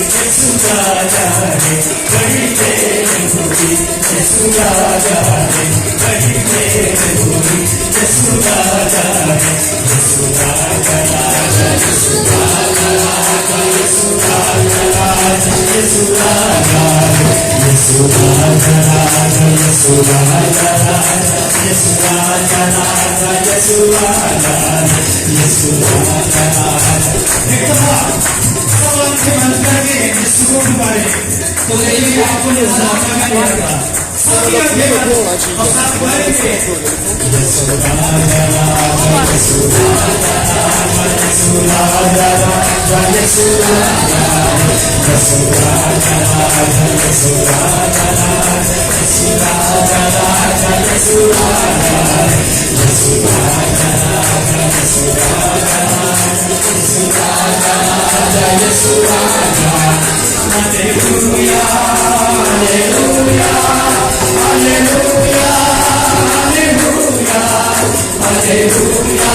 यीशु राजा है बड़ी देर होगी यीशु राजा है बड़ी देर होगी यीशु राजा है यीशु राजा राजा यीशु राजा राजा यीशु राजा राजा यीशु राजा यीशु राजा राजा यीशु राजा राजा यीशु राजा राजा यीशु राजा यीशु राजा राजा एक दफा सवाल के बंद करके यीशु को पुकारे तो ये आपको नजारा का मिलेगा सभी आगे बढ़ो और साथ बढ़ेंगे यीशु राजा राजा यीशु राजा राजा यीशु राजा राजा यीशु राजा यीशु राजा राजा यीशु राजा राजा यीशु राजा राजा यीशु राजा यीशु राजा राजा यीशु राजा यीशु राजा राजा यीशु राजा हालेलुया हालेलुया हालेलुया हालेलुया हालेलुया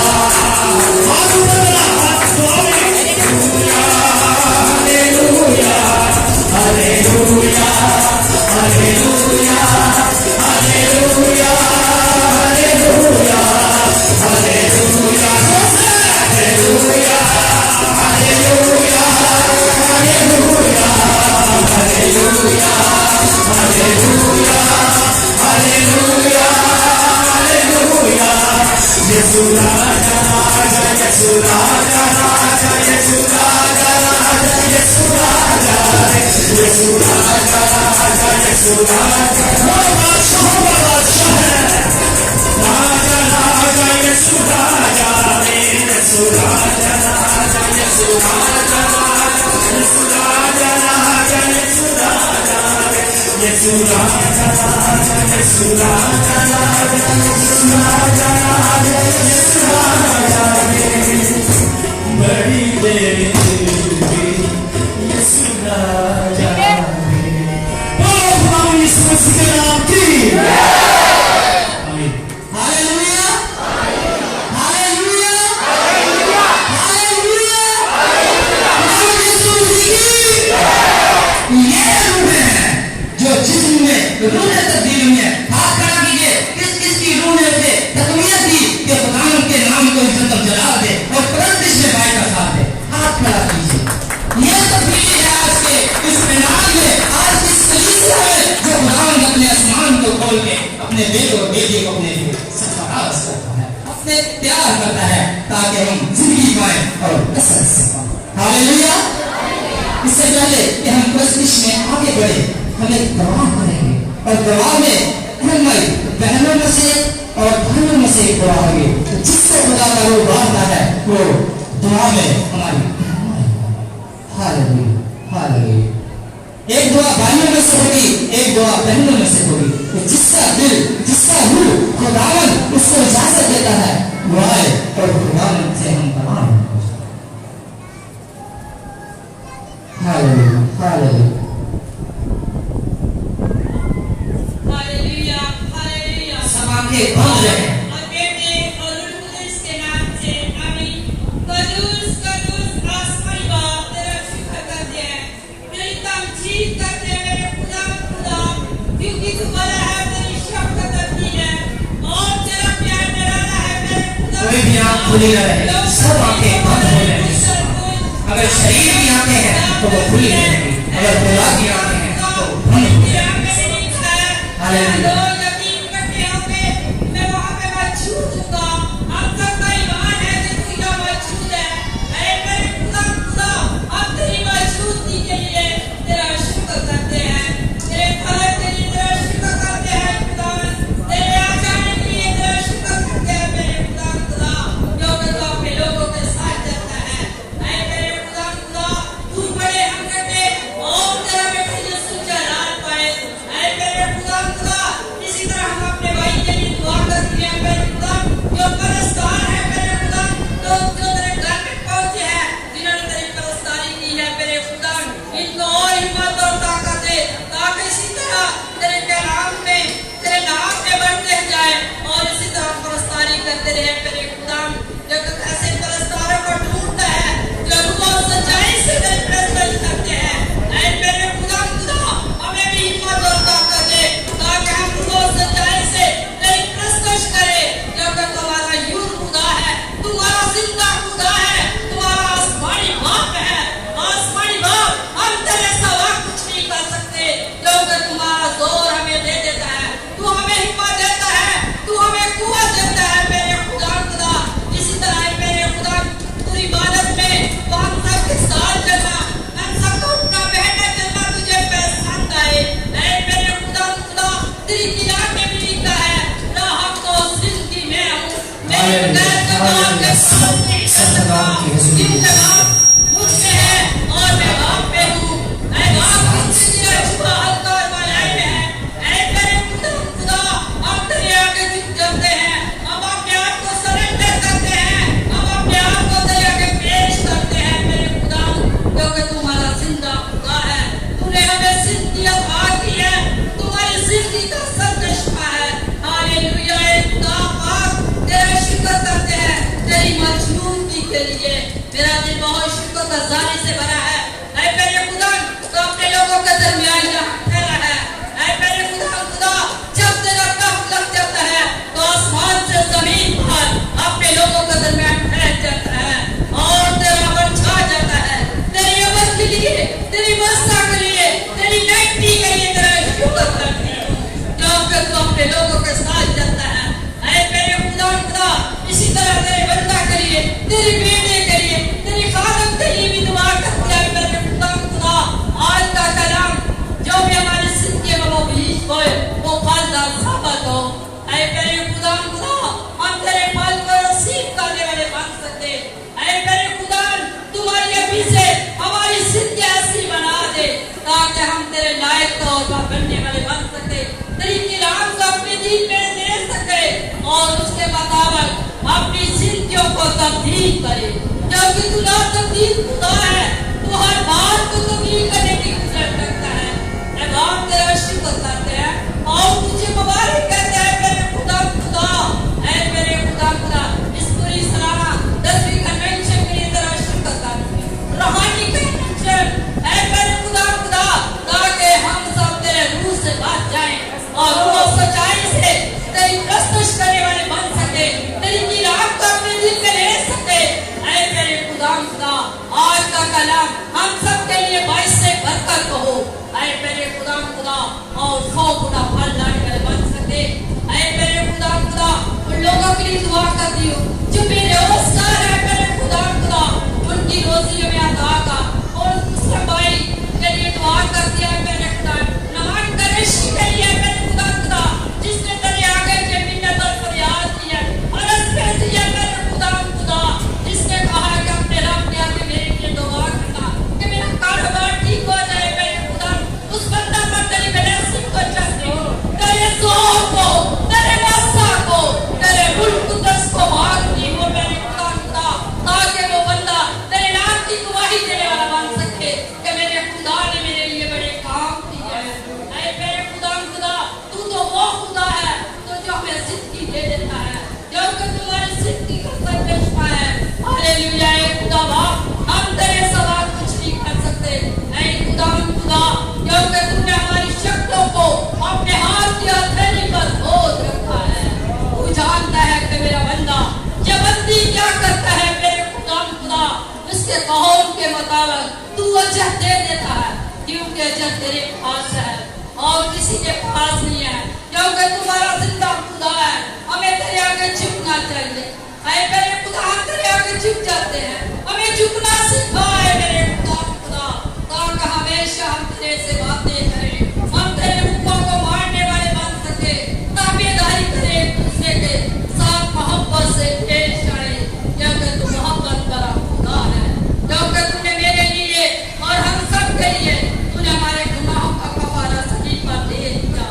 मुताबिक तू अजर दे देता है, क्योंकि अजर तेरे पास है और किसी के पास नहीं है, क्योंकि तुम्हारा जिंदा खुदा है। हमें तेरे आगे झुकना चाहिए। ऐ मेरे खुदा, हम तेरे आगे झुक जाते हैं, हमें झुकना सिखा है मेरे खुदा, ताकि हमेशा हम तेरे से बातें करें, हम तेरे हुक्मों को मानने वाले बन सके, ताबेदारी करें एक दूसरे के साथ मोहब्बत से पेश आए, क्योंकि तू मोहब्बत भरा खुदा है, क्योंकि तूने मेरे लिए और हम सब के लिए तूने हमारे गुनाहों का कफारा सलीब पर दे दिया।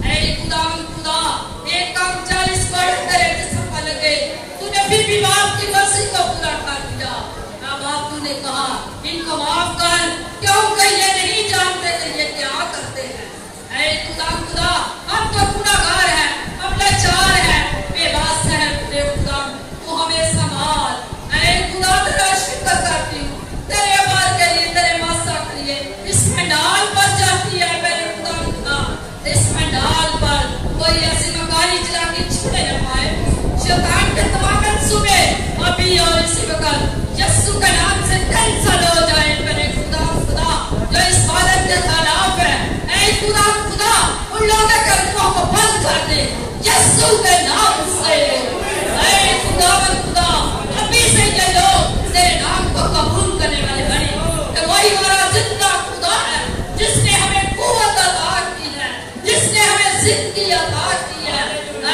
ऐ खुदा, एक काम 40 वर्ष तेरे जिस्म पर लगे, तूने फिर भी बाप की मर्जी को पूरा कर दिया। बाप तूने कहा इनको माफ कर, क्योंकि ये नहीं जानते कि ये क्या करते हैं। ऐ खुदा, हम तो गुनाहगार हैं, हम लाचार हैं, बेबस हैं, खुदा तू हमें संभाल। ऐ खुदा, तेरा शुक्र करती हूँ तेरे बार के लिए, तेरे मासा के लिए इस पंडाल पर जाती है मेरे खुदा, इस पंडाल पर कोई ऐसी मकानी चला के छूने न पाए, शैतान के तमाम मंसूबे अभी और इसी वक्त यीशु के नाम से कैंसल हो जाए मेरे खुदा, जो इस बादल के खिलाफ है। ऐ खुदा, उन लोगों के मुंह को बंद कर दे यीशु के नाम से। ऐ खुदा, अभी से ये लोग तेरे नाम को कबूल करने वाले बने, कि वही हमारा जिंदा खुदा है, जिसने हमें कुव्वत अता की है, जिसने हमें जिंदगी अता की है।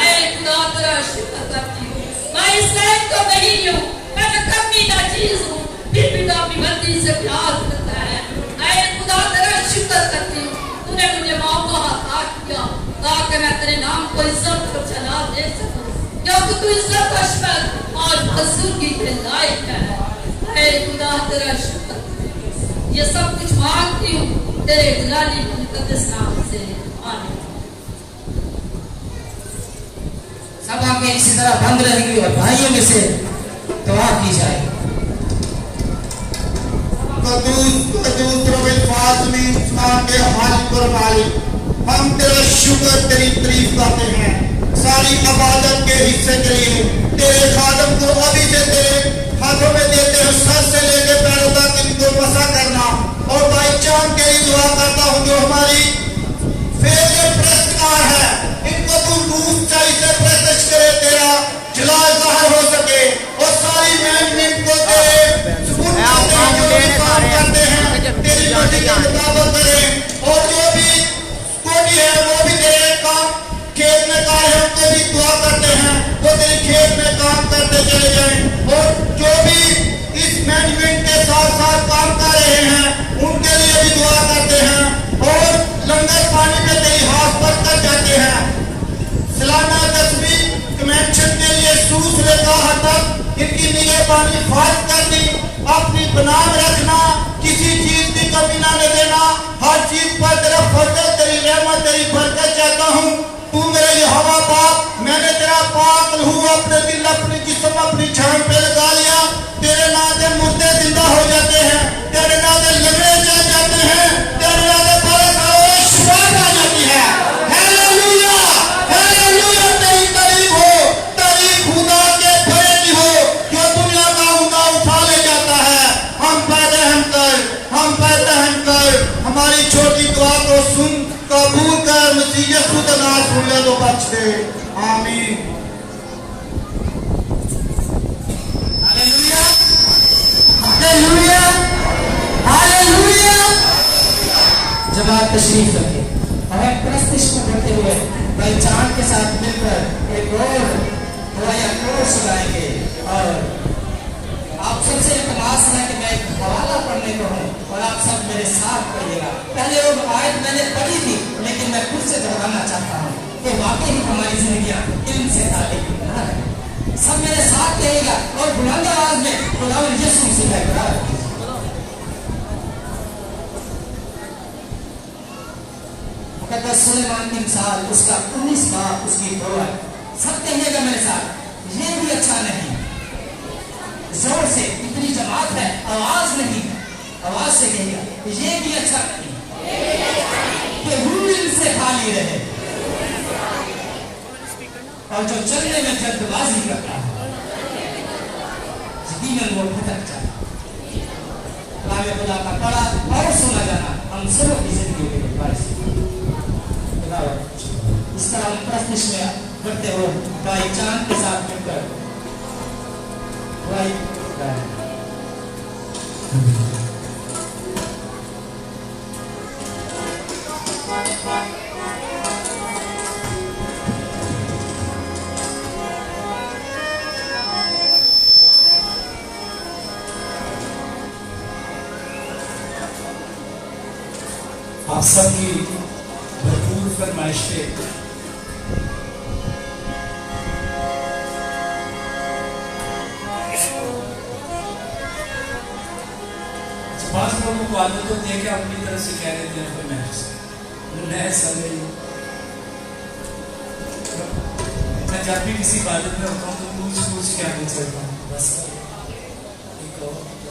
ऐ खुदा, तेरा शुक्र करती हूँ, मैं इस लायक तो नहीं हूँ, मैं कमी ना चीज हूँ, फिर भी तो अपनी मर्जी से प्यार करता है। ऐ खुदा, तेरा शुक्र करती हूँ, तूने मुझे मौका अता किया ताकि मैं तेरे नाम को इज्जत और जलाल दे सकूं, क्योंकि तू इज्जत, अशरफ और बुजुर्गी के लायक है। ऐ खुदा, तेरा शुक्र, ये सब कुछ मांगती हूँ तेरे जलाली मुकद्दस नाम से, आमीन। सब आंखें इसी तरह बंद रहेंगी और भाइयों में से दुआ की जाए। हम तेरा शुक्र, तेरी तारीफ करते हैं सारी इबादत के हिस्से के लिए। तेरे खादम को अभी से तेरे हाथों में देते हैं, सर से लेकर पैरों तक इनको मसा करना। और भाई चांद के लिए दुआ करता हूँ, जो हमारी फेवरेट प्रस्तकार है, इनको तू रूप चाहिए से प्रस्तुत करे, तेरा जलाल ज़ाहिर हो सके, और सारी मैनेजमेंट को तेरे सुकून करते हैं, जो भी काम करते हैं तेरी मर्जी के मुताबिक करें। और जो भी कोई है वो भी तेरे काम खेत में काम है, उनको भी दुआ करते हैं वो तेरे खेत में काम करते चले जाएं। और जो भी इस मैनेजमेंट के साथ साथ काम कर रहे हैं उनके लिए भी दुआ करते हैं। और लंगर पानी में तेरी हाथ पर कर जाते हैं। सालाना तस्वीर कमेंशन के लिए दूसरे का तक इनकी निगरानी फाज करनी, अपनी बनाम रखना, किसी चीज की कमी ना देना, हर चीज पर तेरा फजल, तेरी रहमत, तेरी बरकत चाहता हूँ। तू मेरे यहोवा बाप, मैंने तेरा पाक लहू अपने दिल, अपनी जिस्म, अपनी जान पे लगा लिया। तेरे नाम से मुर्दे जिंदा हो जाते हैं, तेरे नाम से लंगड़े चल जाते हैं, तेरे नाम से शिफा आ जाती है। हालेलुया, हालेलुया, तेरी तारीफ हो, तारीफ खुदा के भरे की हो, जो दुनिया का उठा उठा ले जाता है। हम पर रहम कर, हम पर रहम कर, हमारी छोटी दुआ को सुन, कबूल कर, मसीह यीशु का नाम सुन ले तो बच दे, आमीन। हालेलुया, हालेलुया, हालेलुया। जब आप तशरीफ रखें, हमें प्रस्तिश को करते हुए भाई चांद के साथ मिलकर एक और दुआया कोर्स गाएंगे। और आप सबसे इल्तिमास है कि मैं एक हवाला पढ़ने को हूँ और आप सब मेरे साथ पढ़िएगा। पहले वो आयत मैंने पढ़ी थी, लेकिन मैं फिर से दोहराना चाहता हूँ कि वाकई हमारी जिंदगियाँ इल्म से ताल्लुक बना है। सब मेरे साथ कहिएगा और बुलंद आवाज में खुदावंद यीशु से बरकरार रखिए। मुकद्दस सुलेमान की मिसाल, उसका 19 बाब, उसकी दुआ। सब कहिएगा मेरे साथ, ये भी अच्छा नहीं। जोर से, इतनी जमात है, आवाज नहीं है, आवाज से कहिएगा, ये भी अच्छा नहीं कि रूल से खाली रहे और जो चलने में जल्दबाजी करता है यकीनन वो भटक जाता है। कलाम खुदा का पढ़ा और सुना जाना हम सबों की जिंदगी के बारिश इस तरह हम प्रश्न में बढ़ते हुए भाई चांद के साथ मिलकर भाई आप सबकी भरपूर फरमाइश पे बात लोगों को आदत होती है कि अपनी तरफ से कह देते हैं फिर मैं ऐसा नहीं। मैं जब भी किसी इबादत में होता हूँ तो पूछ के आगे चलता हूँ बस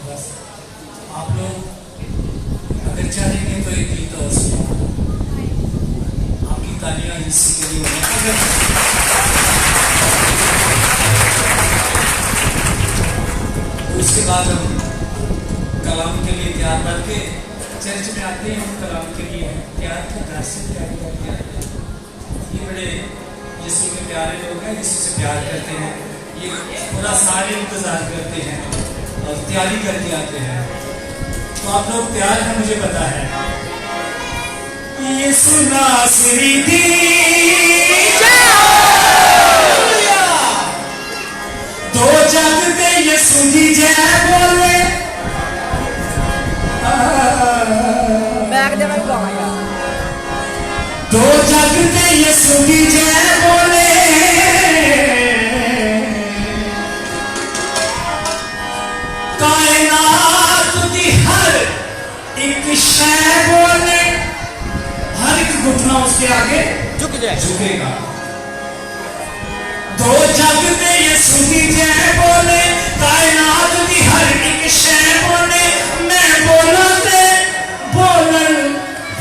बस आप लोग अगर चाहेंगे तो एक गीत और सुनो। आपकी तालियां इसी के लिए होंगी। उसके बाद हम कलाम के लिए तैयार करके चर्च में आते हैं। हम कलाम के लिए तैयार घर से तैयारी करके आते हैं। ये बड़े यीशु के प्यारे लोग हैं, यीशु से प्यार करते हैं। ये पूरा सारे इंतजार करते हैं और तैयारी करके आते हैं। तो आप लोग तैयार हैं, मुझे पता है। यीशु नासरी दी दो जग दे यीशु दी जय बोले। दो जग दे यीशु दी जय बोले। कायनात दी हर एक शय बोले। हर एक घुटना उसके आगे झुकेगा। दो जग दे यीशु दी जय बोले। कायनात दी हर एक शय बोले। मैं बोला ते बोलन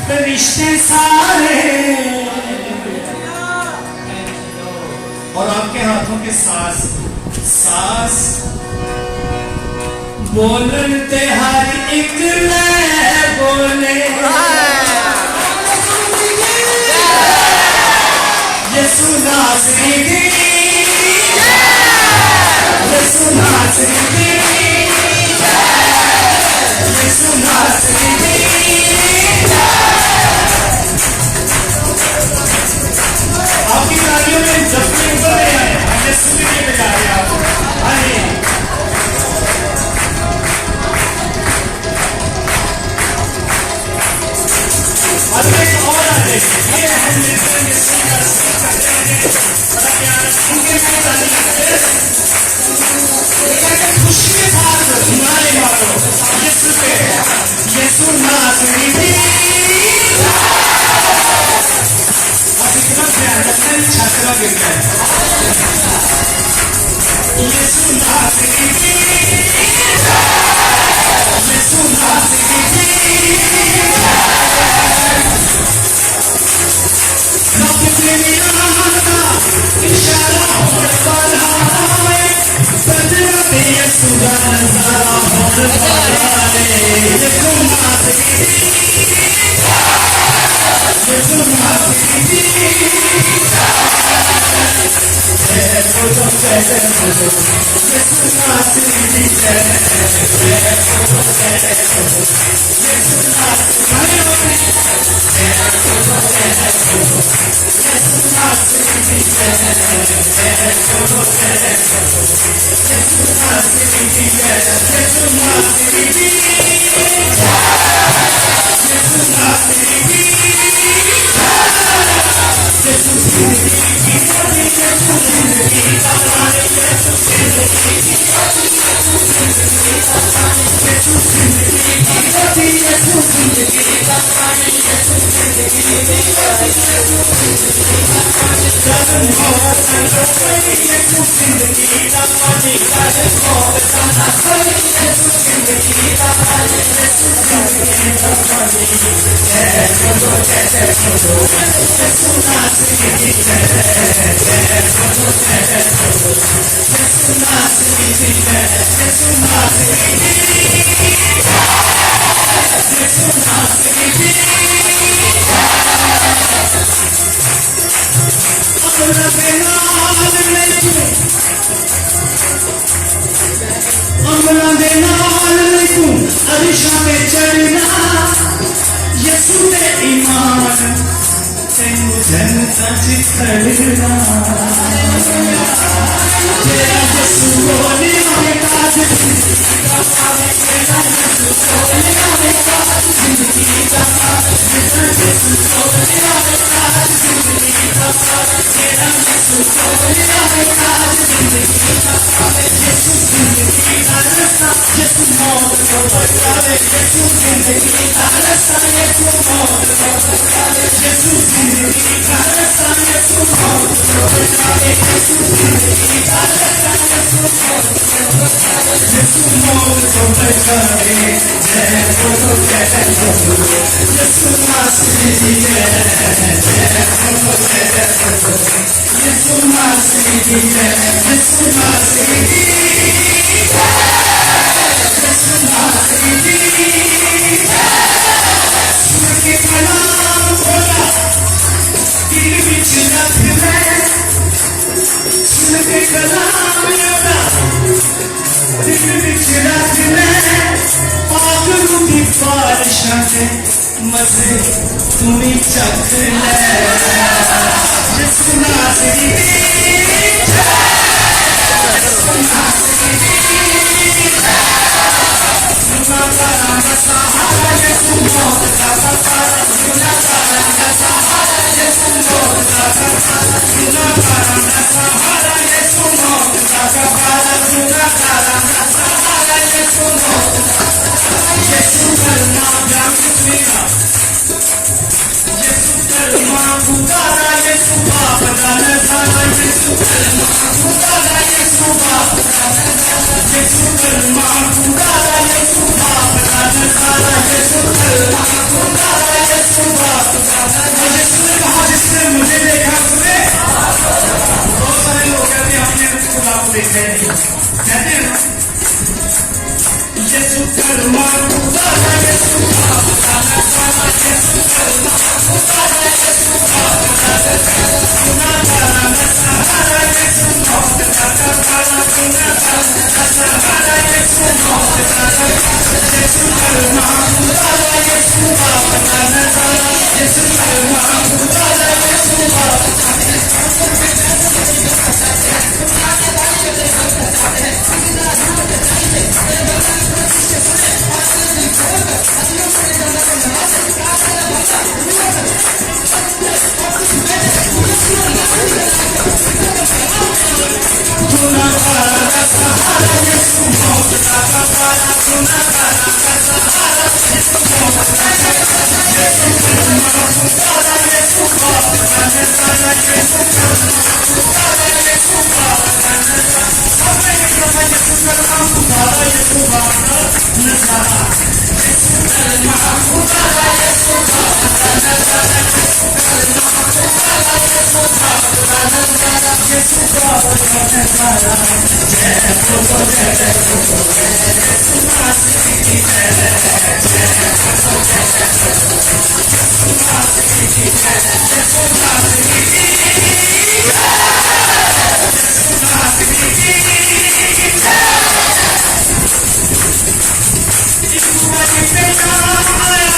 फरिश्ते सारे। और आपके हाथों के सांस बोलन ते हर एक लय बोले। यीशु नासरी दी यीशु नासरी दी यीशु नासरी दी। आपकी तालियों में जफ्ते उतर रहे हैं। यीशु के लिए बजा रहे हैं आप। अब एक और आ जाए। ये हम लेकर बड़ा प्यार उनके लिए तालियां खुशी के साथ नारे मारो यीशु पे। यीशु नासरी दी। अब इतना प्यार लगता है छात्रा गिरता है। यीशु नासरी दी यीशु नासरी दी। इशारा होने वाला है सजना पे यीशु का नजारा होने वाला है। यीशु नासरी दी यीशु नासरी दी। यीशु नासरी दी अमला दे नाल नहीं अरिशा में चढ़ना यसु दे ईमान तेनू जनता जिखड़ना तेरा यसु बोले हमें काज जिंदगी का पावे तेरा यसु बोले हमें काज जिंदगी का पावे तेरा यसु बोले हमें काज जिंदगी का पावे तेरा यसु बोले हमें काज जिंदगी का पावे यसु जिंदगी का रास्ता यसु मौत को बचावे यसु जिंदगी का रास्ता यसु मौत को बचावे यसु जिंदगी का रास्ता यसु मौत को बचावे यसु जिंदगी का रास्ता यसु मौत को बचावे यसु मौत को बचावे जय बोलो यसु मसीह जी जय बोलो यसु मसीह जी जय यसु मसीह जी यसु मसीह जी सुन के कलाम बोला दिल विच रख ले सुन के कलाम बोला दिल विच रख ले पाक रूह की बारिशां से मजे तुम्हें चख ले यसु मसीह जी यसु मसीह जी गुनाहगारों का सहारा यसु मौत का कफारा गुनाहगारों का सहारा यसु मौत का कफारा गुनाहगारों का सहारा यसु मौत का कफारा गुनाहगारों का सहारा यसु मौत का कफारा यसु कलमा रंग मेरा यसु कलमा पुकारा यसु बाप का नजारा यसु कलमा पुकारा यसु बाप का नजारा यसु कलमा पुकारा यसु बाप का नजारा यसु कलमा पुकारा यसु बाप का नजारा यसु ने कहा जिसने मुझे देखा उसने बहुत सारे लोग कहते हैं हमने खुदा को देखा है कहते हैं ना यसु कलमा पुकारा यसु बाप का नजारा यसु कलमा पुकारा यसु बाप का नजारा गुनाहगारों का सहारा यसु मौत का कफारा गुनाहगारों का सहारा यसु मौत का कफारा यसु कलमा पुकारा यसु बाप का नजारा यसु कलमा पुकारा यसु बाप का गुनाहगारों का सहारा यसु मौत का कफारा गुनाहगारों का सहारा यसु मौत का कफारा यसु कलमा पुकारा यसु बाप का नजारा यसु कलमा पुकारा यसु बाप का नजारा सबने कहा यसु कलमा पुकारा यसु बाप का नजारा यसु कलमा पुकारा यसु बाप का नजारा यसु कलमा पुकारा यसु बाप का नजारा यसु बाप का नजारा जय बोलो यसु मसीह की जय जय बोलो यसु मसीह की जय यसु मसीह की यसु मसीह की यीशु मसीह पे नाम आया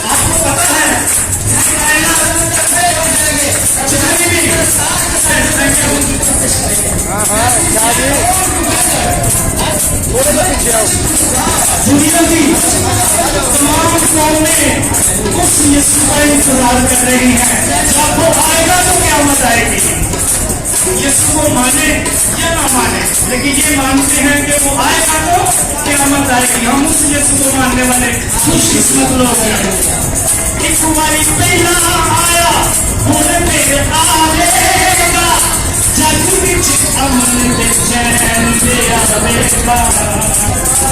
आपको पता है दुनिया की तमाम कौमें उस यीशु का इंतजार कर रही हैं जब वो आएगा तो क़यामत आएगी यीशु को माने या ना माने लेकिन ये मानते हैं कि वो आएगा तो क़यामत आएगी हम उस यीशु को मानने वाले खुशकिस्मत लोग हैं एक हमारी पहला आया बोले मेरे आएगा जग विच अमन दे चैन दे आवेगा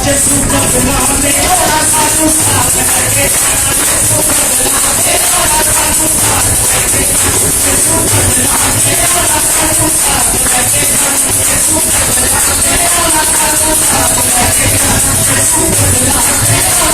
यसु बदला दे और सानू साथ करके यसु बदला दे और सानू साथ करके यसु बदला दे और सानू साथ करके यसु बदला दे और सानू साथ करके यसु बदला दे और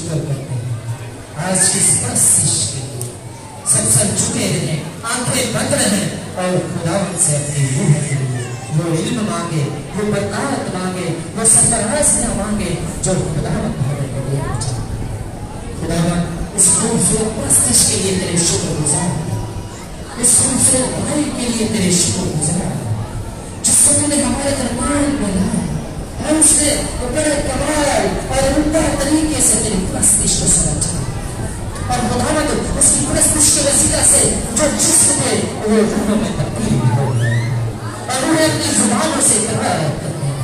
शुक्र करते हैं आज की प्रशिश के लिए। सब झुके रहे, आंखें बंद रहे और खुदावंद से अपनी रूह के लिए वो इल्म मांगे, वो बरकत मांगे, वो सरफराज़ियां मांगे जो खुदावंद हमें दे। खुदावंद इस खूबसूरत प्रशिश के लिए तेरे शुक्रगुजार, इस खूबसूरत भाई के लिए तेरे शुक्रगुजार जिसको तूने हमारे दरबार में लाया और उसने बड़े कमाल और उम्दा तरीके से तेरी प्रस्तिश को समझा और खुदावंद उसकी प्रस्तिश के वसीला से जो जिस्म थे वो रूहों में तब्दील हो गए और उन्हें अपनी जुबानों से इकरार करते हैं।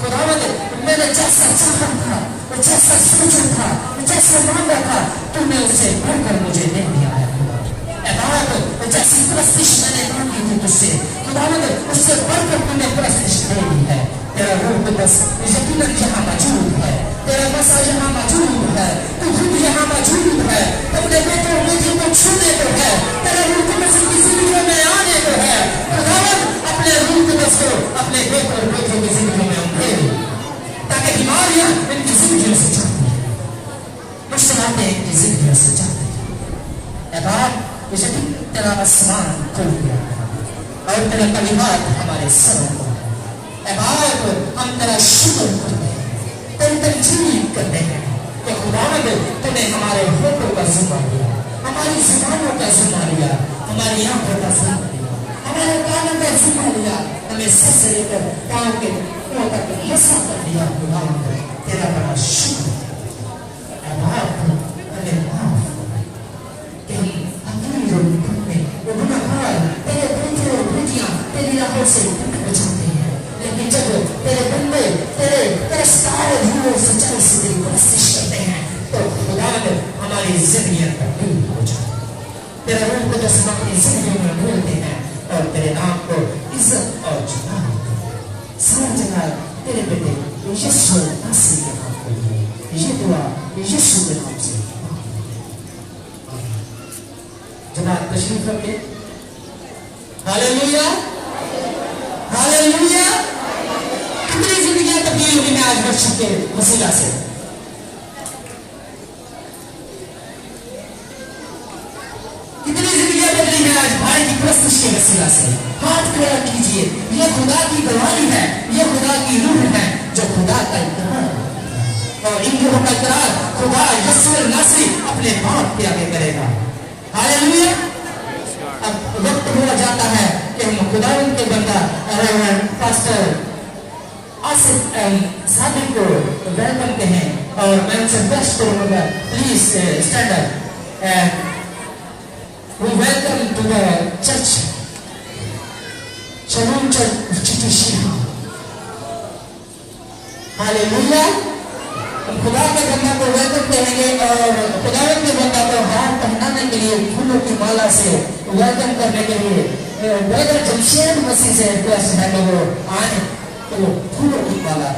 खुदावंद मैंने जैसा चाहा था, जैसा सोचा था, जैसा मांगा था, तूने उसे बढ़कर मुझे दे दिया है। जैसी प्रस्तिश मैंने मांगी थी तुझसे खुदावंद उससे बढ़कर तूने प्रस्तिश दे दी है। तेरा रूह कुद्दस यकीनन यहाँ मौजूद है, तेरा मसा यहाँ मौजूद है, तू खुद यहाँ मौजूद है, अपने बेटों बेटियों को छूने को है, तेरा रूह कुद्दस की जिंदगियों में आने को है। खुदावंद अपने रूह कुद्दस को अपने बेटों और बेटियों की जिंदगियों में उठे ताकि बीमारियां इनकी जिंदगियों से जाती है, मुश्किलातें इनकी जिंदगियों से जाती है। यकीन तेरा आसमान खुल गया और तेरा कलिमात हमारे सरों को हम तेरा शुक्र करते हैं, तेरी तंजीम करते हैं कि खुदावंद तूने हमारे होठों का ज़िम्मा लिया, हमारी ज़ुबानों का ज़िम्मा लिया, हमारी आंखों का ज़िम्मा लिया, हमारे कानों का ज़िम्मा लिया, हमें सर से लेकर पाँव के पाँव तक मसा कर दिया। खुदावंद तेरा बड़ा शुक्र तेरी राहों से बचाते हैं, लेकिन जब तेरे बंदे तेरे सारे धीरे सच्चाई से तेरी प्रस्तिश करते हैं तो खुदावंद हमारी जिंदगियां तब्दील हो जाती हैं। तेरा रूह को जब अपनी जिंदगी में बोलते हैं और तेरे नाम को इज्जत और जुदा सारा जगह तेरे बेटे यीशु मसीह के नाम के लिए ये दुआ यीशु के नाम से। जनाब तशरीफ रखिए। Hallelujah, hallelujah. कितनी जिंदगियां तब्दील हुई आज वर्षिप के वसीला से। कितनी जिंदगियां बदली है आज भाई की प्रस्तिश के वसीला से। हाथ खड़ा कीजिए, ये खुदा की गवाही है, ये खुदा की रूह है जो खुदा का इकरार और इन रूहों का इकरार खुदा यीशु नासरी अपने बाप के आगे करेगा। हालेलुया। अब वक्त हुआ जाता है कि हम खुदावंद के बंदा पास्टर आसिफ सादिक को वेलकम कहें और मैं उनसे रिक्वेस्ट करूंगा please stand up and we welcome to the church Shalom church चिटिशिया। हालेलुया। हम खुदा के बंदा को वेलकम कहेंगे और खुदावंद के बंदा को हाथ पहनाने के लिए फूलों की माला से वेलकम करने के लिए ब्रदर जमशेद मसीह से रिक्वेस्ट है कि वो आए तो वो फूलों की माला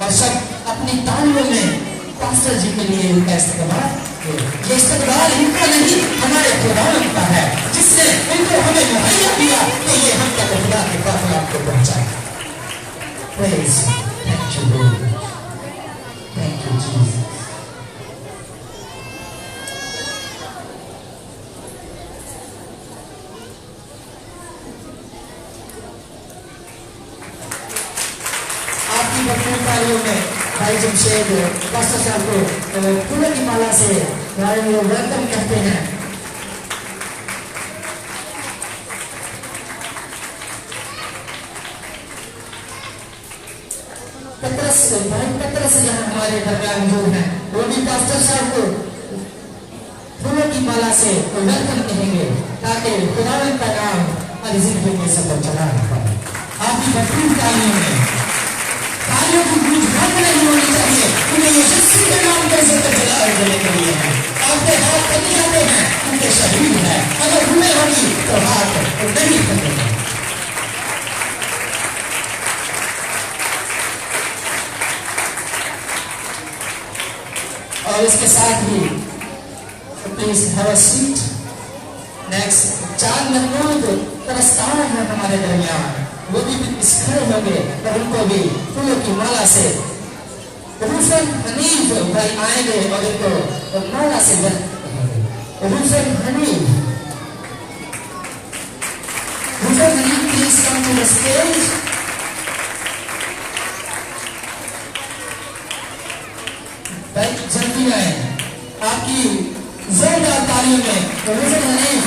और सब अपनी तालियों में पास्टर जी के लिए उनका इस्तेमाल। ये इस्तेमाल इनका नहीं हमारे खुदावंद का है जिसने इनको हमें मुहैया किया कि ये हम तक खुदा के काफिला को पहुंचाए। Praise, thank you Lord, thank you Jesus. में भाई जमशेद पास्टर साहब को फूलों की माला से वेलकम करते हैं। भाई पत्रस यहाँ हमारे दरमियान जो है वो भी पास्टर साहब को फूलों की माला से वेलकम कहेंगे ताकि खुदावंद का नाम हमारी जिंदगी में सफल चला रहा है। आपकी भरपूर तालियों में तालियों की गूंज बंद नहीं होनी चाहिए, उन्हें यीशु के नाम पर इज्जत दिलाने देने के लिए है। आपके हाथ कभी जाते हैं उनके शरीर है, अगर हुए होगी तो हाथ नहीं कटेगा। और इसके साथ ही please have a seat. Next 4 Mahmood परस्तार है हमारे दरमियान, वो भी इस खड़े होंगे और उनको भी फूलों की माला से रूह रूफन हनीफ भाई आएंगे और इनको मौला से रूफन Hanif please come to the stage. भाई जल्दी आए, आपकी जोरदार तालियों में रूफन हनीफ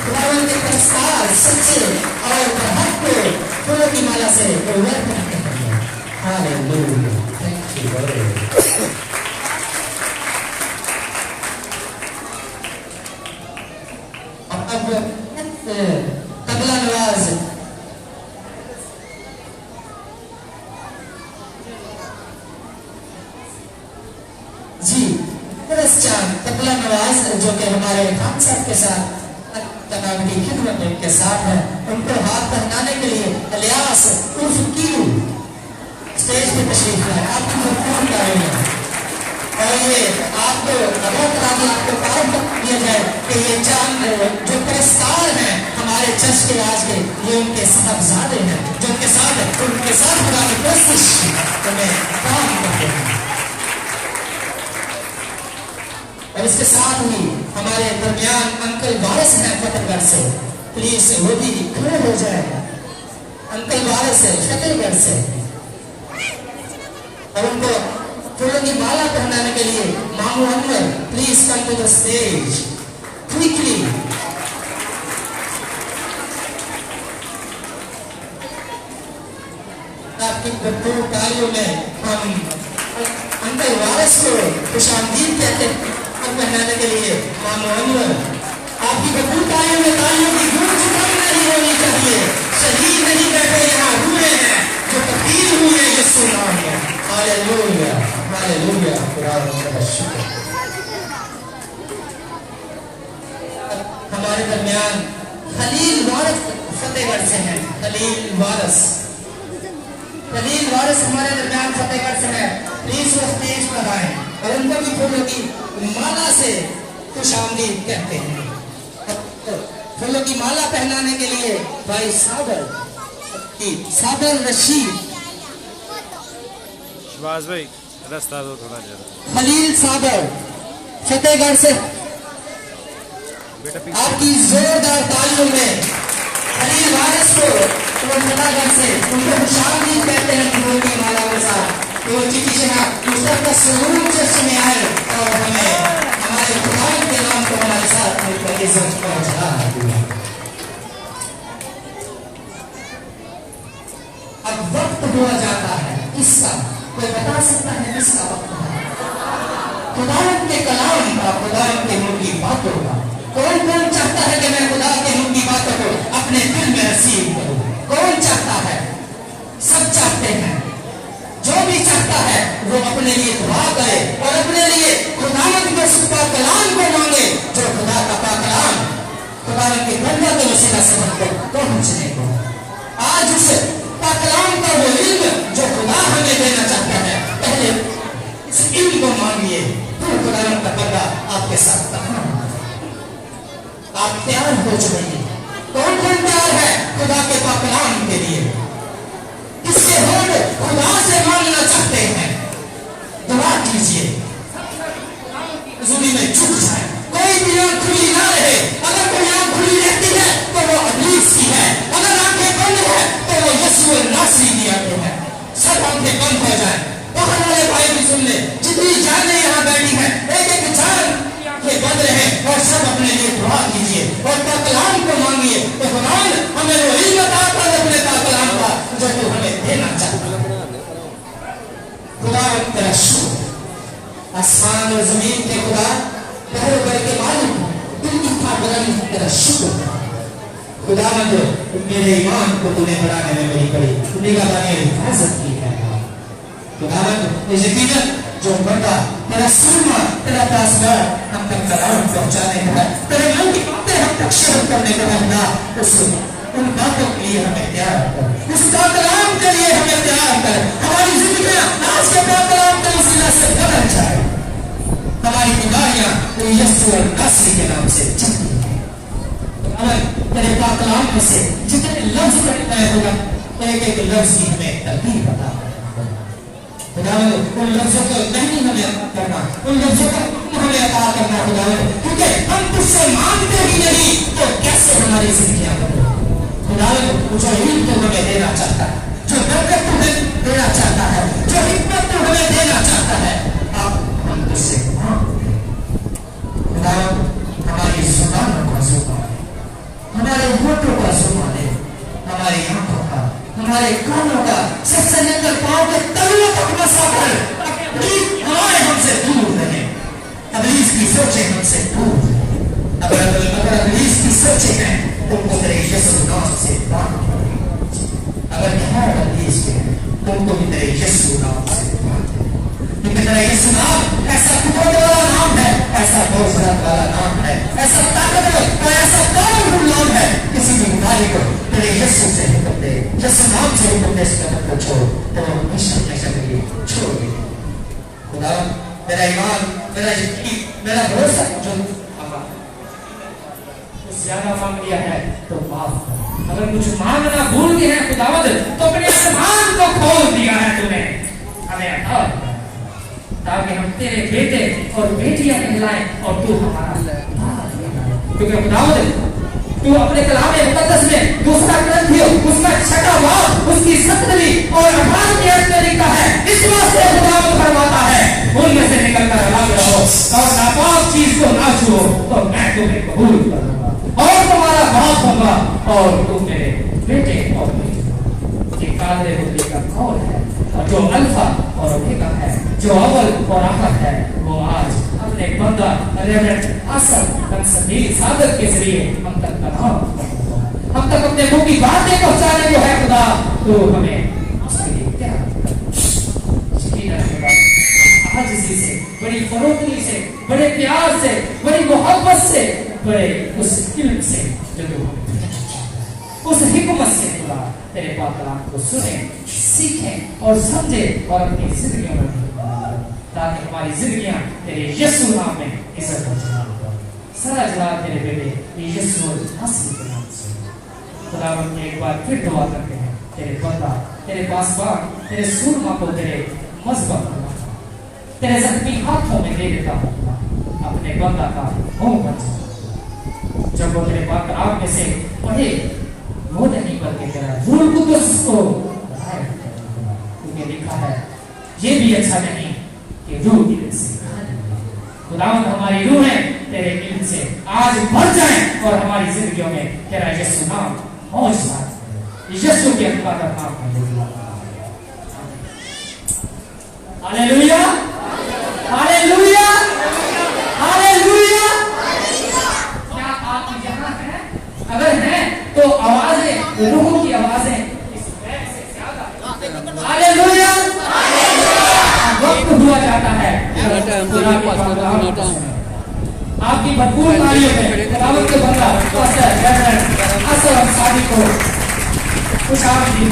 खुदावंद के प्रस्ताव सच्चे और हक को फूलों की माला से वेलकम करते हैं। Hallelujah, thank you Lord. अब तबला नवाज जी तबला नवाज जो कि हमारे खान साहब के साथ तनाव की खिदमत के साथ है, उनको हाथ पहनाने के लिए इलियास उर्फ कीरू स्टेज पे तशरीफ लाए। आपको भरपूर करेंगे और ये आपको आपको तारीफ दिया जाए कि ये चांद जो पुरस्कार हैं हमारे चर्च के आज के, ये उनके साहबजादे हैं जो उनके साथ खुदा की प्रस्तुत में काम करते हैं। और इसके साथ ही हमारे दरमियान अंकल वारिस हैं फतेहगढ़ से, प्लीज वो भी खड़े हो जाए। अंकल वारिस है फतेहगढ़ से और उनको फूलों की माला पहनाने के लिए मामू Anwar please come to the stage quickly. आपकी भरपूर तालियों में हम अंकल वारिस को खुशामदीद कहते हैं और पहनाने के लिए मामू अनवर। आपकी भरपूर तालियों में तालियों की गूंज कम नहीं होनी चाहिए। शहीद नहीं बैठे यहाँ हुए हैं जो तब्दील हुए यीशु नाम में। हालेलुया, हालेलुया, खुदा का शुक्र। हमारे दरमियान खलील वारिस फतेहगढ़ से हैं। खलील वारिस हमारे दरमियान फतेहगढ़ से है। प्लीज वो स्टेज पर आए और उनको भी फूलों की माला से खुशामदीद कहते हैं। फूलों की माला पहनाने के लिए भाई साबर रशीद शिवाज भाई रास्ता दो थोड़ा ज्यादा। खलील साबर फतेहगढ़ से आपकी जोरदार तालियों में खलील वारिस को फतेहगढ़ से उनको खुशामदीद कहते हैं। फूलों की माला के साथ तो चिट्ठी का सलून चर्च में आए और हमें हमारे खुदा के नाम को हमारे साथ मिलकर इज्जत पहुंचा। अब वक्त हुआ जाता है इसका, कोई बता सकता है इसका वक्त है खुदा के कलाम का, खुदा के मुंह की बातों का। कौन कौन चाहता है कि मैं खुदा के मुंह की बातों को अपने दिल में रसीद करूं? कौन चाहता है? सब चाहते हैं। जो भी चाहता है वो अपने लिए दुआ करे और अपने लिए खुदावंद के कलाम को मांगे, जो खुदा का कलाम खुदावंद के बंदे के वसीला से हमको पहुंचने को। आज उस कलाम का वो इल्म जो खुदा हमें देना चाहता है, पहले इस इल्म को मांगिए, फिर खुदावंद का बंदा आपके साथ कहाँ। आप तैयार हो जाइए। कौन कौन तैयार है खुदा के कलाम के लिए? किसके होंठ खुदा से मांगना चाहते हैं? दुआ कीजिए, ज़मीन में झुक जाए। कोई भी आंख खुली ना रहे। अगर कोई आंख खुली रहती है तो वो इब्लीस की है, अगर आंखें बंद है तो वो यीशु नासरी की आंखें हैं। सब आंखें बंद हो जाए। बाहर वाले भाई भी सुन ले, जितनी जाने यहाँ बैठी है एक एक जान ये बंद रहे और सब अपने लिए दुआ कीजिए और कलाम को मांगिए। तो खुदावंद हमें वो इल्म अता कर अपने कलाम का जो तू हमें देना चाहता है। खुदावंद तेरा शुक्र। आसमान और जमीन के खुदा, पहले बड़े के मालिक, दिल की बुलंदी तेरा शुक्र। खुदावंद मेरे ईमान को तूने बढ़ाने में मेरी बड़ी निगरानी और हिफाजत की है। खुदावंद यकीनन जो बंदा तेरा सुरमा, तेरा दासदार हम तक कलाम पहुंचाने का है, तेरे मन की बातें हम तक शेयर करने का है, उस उन बातों के लिए हमें तैयार कर, उस कलाम के लिए हमें तैयार कर। हमारी जिंदगियां आज के कलाम के वसीला से बदल जाए। हमारी बीमारियां यीशु नासरी के नाम से चलती हैं। तेरे कलाम में से जितने लफ्ज पढ़ते हैं एक एक लफ्ज की हमें तरतीब बता। खुदावंद उन लफ्जों को नहीं हमें करना, उन लफ्जों का हुक्म हमें अता करना खुदावंद, क्योंकि हम तुझसे मांगते ही नहीं तो कैसे हमारी जिंदगियां बदलें। खुदावंद जो इल्म तू हमें देना चाहता है, जो बरकत तू हमें देना चाहता है, जो हिकमत तू हमें देना चाहता है, अब हम तुझसे मांगते हैं। खुदावंद हमारी जुबानों का जुबान है, हमारे होठों का जुबान है, हमारी आंखों का, हमारे कानों का, सबसे लेकर पांव के तलुओं तक बसा कर तकलीफ हमारे हमसे दूर रहे, तबलीग की सोचें हमसे दूर रहे। अगर तबलीग की सोचें हैं तुमको तेरे यीशु नाम से बांध दे, अगर खैर तबलीग के हैं तुमको भी तेरे यीशु नाम से बांध दे, क्योंकि तेरा यीशु नाम ऐसा कुदरत वाला नाम है, ऐसा बहुत वाला नाम है, ऐसा ताकतवर और ऐसा पावरफुल नाम है, किसी भी बीमारी को तेरे यीशु से हुक्म दे, यीशु नाम से हुक्म दे, इसका मतलब छोड़ तो हमेशा हमेशा के लिए छोड़ दे। खुदा मेरा ईमान, मेरा यकीन, मेरा भरोसा जो ज्यादा मांग लिया है तो माफ कर, अगर कुछ मांगना भूल गए हैं खुदावंद तो अपने आसमान को खोल दिया है तूने, हमें अता ताकि हम तेरे बेटे और बेटियां कहलाएं और तू हमारा, क्योंकि खुदावंद तू अपने कलाम मुकद्दस में दूसरा ग्रंथ उसका छठा बाब उसकी 17वीं और 18वीं आयत में लिखा है, इस वास्ते खुदावंद फरमाता है उनमें से निकलकर अलग रहो और नापाक चीज को ना छुओ तो मैं तुम्हें कबूल करूंगा और तुम्हारा बाप होगा और तुम मेरे बेटे और बेटी। ये कादरे होने का कौन है और जो अल्फा और ओमेगा है, जो अव्वल और आखिर है, वो आज अपने बंदा रेवरेंड आसन तंसदील सादत के जरिए हम तक कलाम, हम तक अपने मुंह की बातें पहुंचाने को है खुदा, तो हमें उसके लिए तैयार आजिज़ी से, बड़ी फरोख्ती से, बड़े प्यार से, बड़ी मोहब्बत से, बड़े उस इल्म से जो तू हमें, उस हिकमत से खुदा तेरे पाक कलाम को सुने, सीखें और समझे और अपनी जिंदगियों में ताकि हमारी जिंदगियां तेरे यीशु नाम में इज्जत और जलाल पाएं। सारा जलाल तेरे बेटे यीशु मसीह के नाम से। खुदावंद एक बार फिर दुआ करते हैं, तेरे बंदा, तेरे पासबान, तेरे सूरमा को तेरे मज़बत तेरे ज़ख्मी हाथों में दे देता हूँ, अपने बंदा का मुंह बन जाए। जब वो तेरे पाक कलाम में से पढ़े वो नहीं बल्कि तेरा रूह कुदस को बनाए, क्योंकि लिखा है ये भी अच्छा नहीं कि रूह दिल से खुदावंद हमारी रूह है तेरे इल्म से आज भर जाए और हमारी जिंदगियों में तेरा यीशु नाम मौजूद है, यीशु के अल्लाह का नाम है। हालेलुया, हालेलुया, हालेलुया। क्या आप यहाँ हैं? अगर हैं तो आवाजें, रूह की आवाजें इस बैग से ज्यादा हालेलुया वक्त हुआ जाता है। आपकी भरपूर तालियों में खुदावंद के बंदा पास्टर रेवरेंड असर अंसारी को खुशामद दी।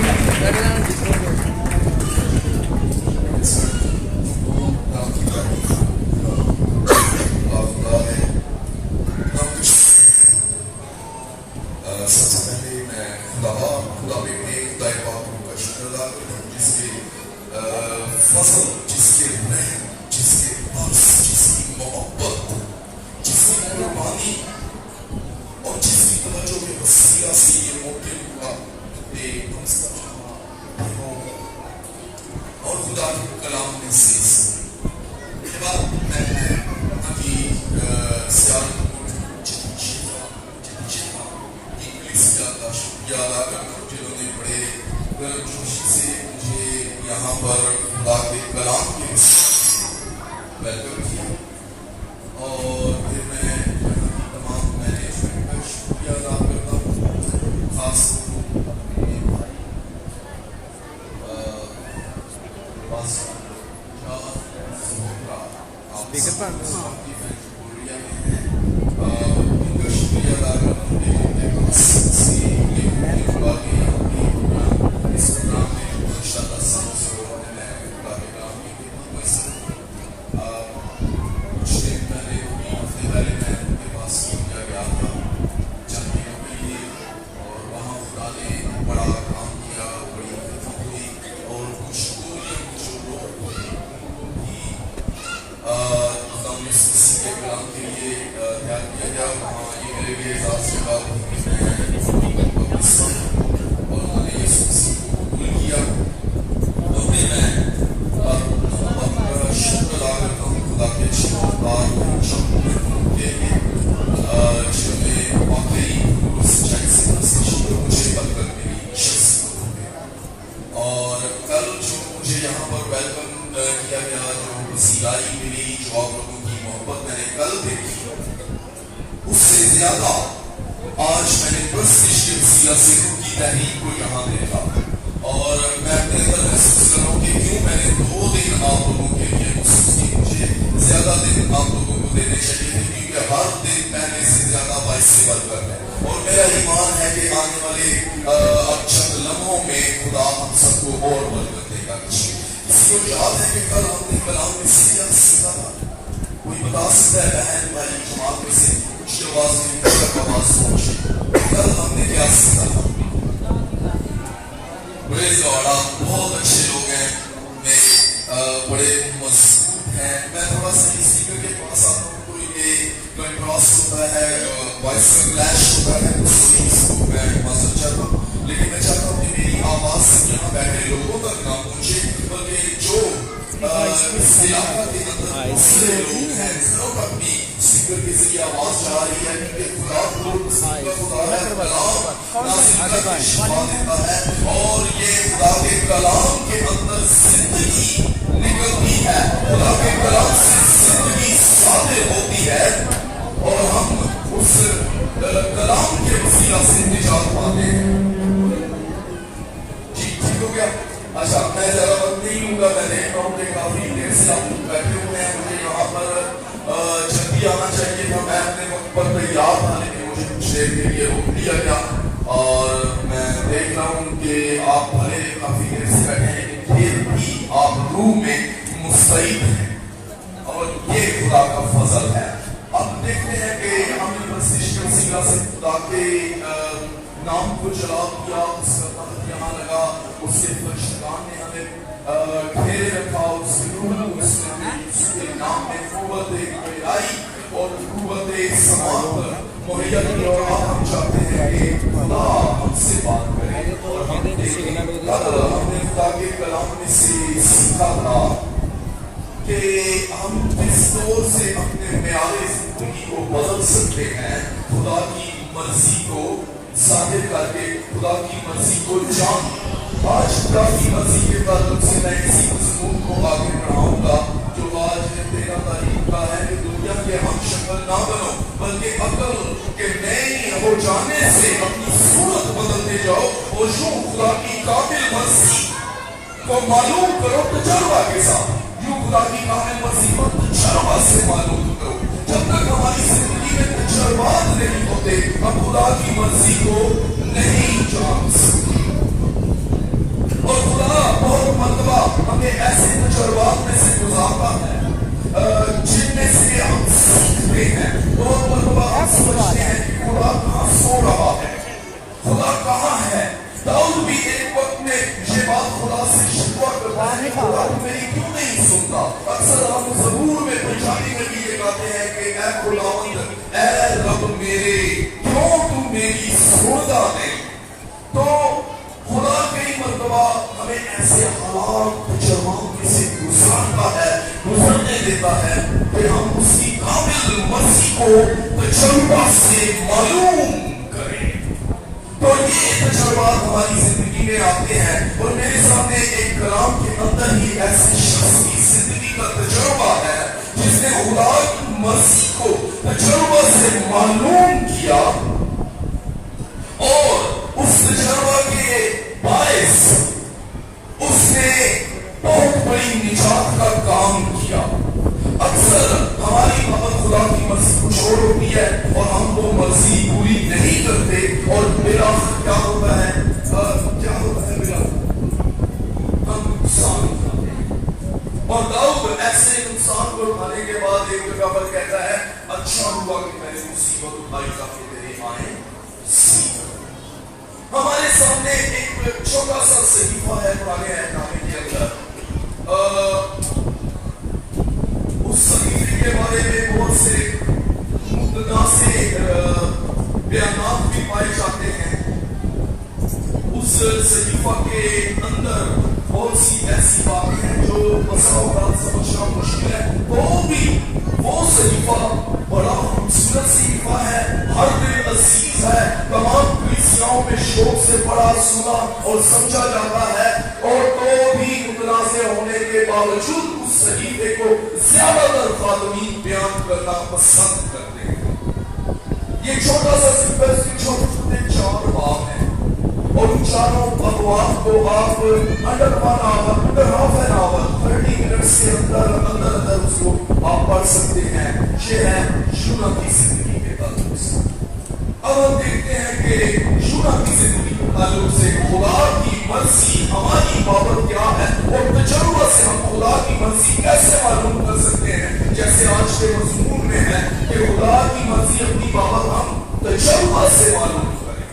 सबसे पहले मैं खुदा बेटे खुदा पाक का शुक्र अदा करता हूँ जिसके फसल, जिसके रहम, जिसके बख्श, जिसकी मोहब्बत, जिसकी कुर्बानी और जिसकी तवज्जो के वसीला से ये मौके हुआ और खुदा के कलाम में से इसके बाद मैं अभी शुक्रिया अदा करता हूँ जिन्होंने बड़े खुशी से मुझे यहाँ पर खुदा के कलाम के वेलकम किया और फिर मैं तमाम मैनेजमेंट का शुक्रिया अदा करता हूँ, खास अपने भाई उनका शुक्रिया अदा करता हूँ مجھے کلام کے لیے تیار کیا گیا وہاں یہ میرے لیے اعزاز کی بات تھی کہ میں اور انہوں نے یسوع مسیح کو قبول کیا تو پھر میں شکر ادا کرتا ہوں خدا کے اچھے اور کے لیے جو میں واقعی سچائی سے مجھے بل کر میری شخصیت ہو گیا اور کل جو مجھے یہاں پر ویلکم کیا گیا جو وسیلائی ملی جو آپ لوگوں کی محبت میں نے کل دیکھی اس سے زیادہ آج میں نے پرستش کے وسیلہ سے ان کی تحریک کو یہاں دیکھا اور میں اپنے اندر محسوس کر رہا ہوں کہ کیوں میں نے 2 دن آپ لوگوں کے لیے محسوس کی مجھے زیادہ دن آپ لوگوں کو دینے چاہیے تھے کیونکہ ہر دن میں سے زیادہ باعث سے برکت ہے اور میرا ایمان ہے کہ آنے والے چند لمحوں میں خدا ہم سب کو اور برکت دے گا کسی کو یاد ہے کہ کل ہم نے کلام میں سے کیا سنا تھا کوئی بتا سکتا ہے بہن بھائی جماعت میں سے کچھ آواز میں کچھ آواز پہنچے کل ہم نے کیا سنا تھا پریز گاڈ آپ بہت اچھے لوگ ہیں میں بڑے مضبوط ہیں میں تھوڑا سا اسپیکر کے پاس آتا ہوں کوئی کنٹراسٹ ہوتا ہے وائس کا کلیش ہوتا ہے اس کو میں معذرت چاہتا ہوں لیکن میں چاہتا ہوں کہ میری آواز یہاں بیٹھے لوگوں تک نہ پہنچے بلکہ جو اس علاقہ کے اندر دوسرے لوگ ہیں سب اپنی اسپیکر کے ذریعے آواز جا رہی ہے کیونکہ خدا کو خدا ہے کلام نازل کر کے شفا دیتا ہے اور یہ خدا کے کلام کے اندر زندگی نکلتی ہے خدا کے کلام سے زندگی صادر ہوتی ہے اور ہم اس کلام کے وسیلہ سے نجات پاتے ہیں جی ٹھیک ہو گیا اچھا میں زیادہ وقت نہیں لوں گا میں دیکھ رہا ہوں کہ کافی دیر سے آپ بیٹھے ہوئے ہیں مجھے یہاں پر جلدی آنا چاہیے تھا میں اپنے وقت پر تیار تھا لیکن مجھے کچھ دیر کے لیے روک دیا گیا اور میں دیکھ رہا ہوں کہ آپ بھلے کافی دیر سے بیٹھے ہیں لیکن پھر بھی آپ روح میں مستعد ہیں اور یہ خدا کا فضل ہے اب دیکھتے ہیں کہ ہم نے پرستش کے وسیلہ سے خدا کے نام کو جلا دیا اس کا تخت یہاں لگا اس کے فرشتگان نے ہمیں گھیرے رکھا اس کے روح اس نے اس کے نام میں قوت الہی اور قوت سماعت پر مہیا کی اور ہم چاہتے ہیں کہ خدا ہم سے بات کرے اور ہم دیکھیں ہم نے خدا کے کلام میں سے سیکھا تھا کہ ہم کس طور سے اپنے معیار زندگی کو بدل سکتے ہیں خدا کی مرضی کو ظاہر کر کے خدا کی مرضی کو جان آج خدا کی مرضی کے تعلق سے میں اسی مضمون کو آگے بڑھاؤں گا جو آج 13 تاریخ کا ہے کہ دنیا کے ہم شکل نہ بنو بلکہ عقل کے نئی ہو جانے سے اپنی صورت بدلتے جاؤ اور یوں خدا کی کامل مرضی کو معلوم کرو تجربہ کے ساتھ یوں خدا کی کامل مرضی کو تجربہ سے معلوم کرو جب تک ہماری زندگی میں تجربات نہیں ہوتے ہم خدا کی مرضی کو نہیں جان سکتے اور خدا بہت مرتبہ ہمیں ایسے تجربات میں سے گزارتا ہے جن میں سے ہم سیکھتے ہیں بہت مرتبہ ہم سمجھتے ہیں کہ خدا کہاں سو رہا ہے خدا کہاں ہے داؤد بھی ایک وقت میں یہ بات خدا سے شکوہ کرتا ہے خدا میری کیوں نہیں سنتا اکثر ہم زبور میں پریشانی میں بھی یہ کہتے ہیں کہ اے خداوند اے رب میرے کیوں تو میری سنتا نہیں تو خدا کئی مرتبہ ہمیں ایسے حالات تجربات میں سے گزرنے دیتا ہے کہ ہم اس کی کامل مرضی کو تجربہ سے معلوم کریں تو یہ تجربات ہماری زندگی میں آتے ہیں اور میرے سامنے ایک کلام کے اندر ہی ایسے شخص کی زندگی کا تجربہ ہے جس نے خدا کی مرضی کو تجربہ سے معلوم کیا اور اس تجربہ کے باعث اس نے بہت بڑی نجات کا کام کیا اکثر ہماری خدا کی مرضی کچھ اور ہوتی ہے اور ہم وہ مرضی پوری نہیں کرتے اور میرا کیا ہوتا ہے میرا ہم نقصان اٹھاتے ہیں اور داؤد ایسے نقصان کو اٹھانے کے بعد ایک جگہ پر کہتا ہے اچھا ہوا کہ میں نے مصیبت اٹھائی تاکہ میرے آئیں ہمارے سامنے ایک چھوٹا سا صحیفہ ہے پرانے اہنامے کے اندر صحیفہ کے اندر بہت سی ایسی باتیں ہیں جو بسا اوقات سمجھنا مشکل ہے، تو بھی وہ صحیفہ بڑا خوبصورت صحیفہ ہے، ہر دل عزیز ہے، تمام کلیسیاؤں میں شوق سے پڑھا سنا اور سمجھا جاتا ہے، اور تو بھی متنازع ہونے کے باوجود اس صحیفے کو زیادہ تر خادمین بیان کرنا پسند کرتے ہیں۔ یہ چھوٹا سا صحیفہ، اس کے چھوٹے چھوٹے 4 باب ہیں، اور ان چاروں ابواب کو آپ under half an hour 30 minutes کے اندر اس کو آپ پڑھ سکتے ہیں۔ یہ ہے یونا کی زندگی کے تعلق سے۔ اب ہم دیکھتے ہیں کہ یونا کی زندگی کے تعلق سے خدا کی مرضی ہماری بابت کیا ہے، اور تجربہ سے ہم خدا کی مرضی کیسے معلوم کر سکتے ہیں، جیسے آج کے مضمون میں ہے کہ خدا کی مرضی اپنی بابت ہم تجربہ سے معلوم کریں۔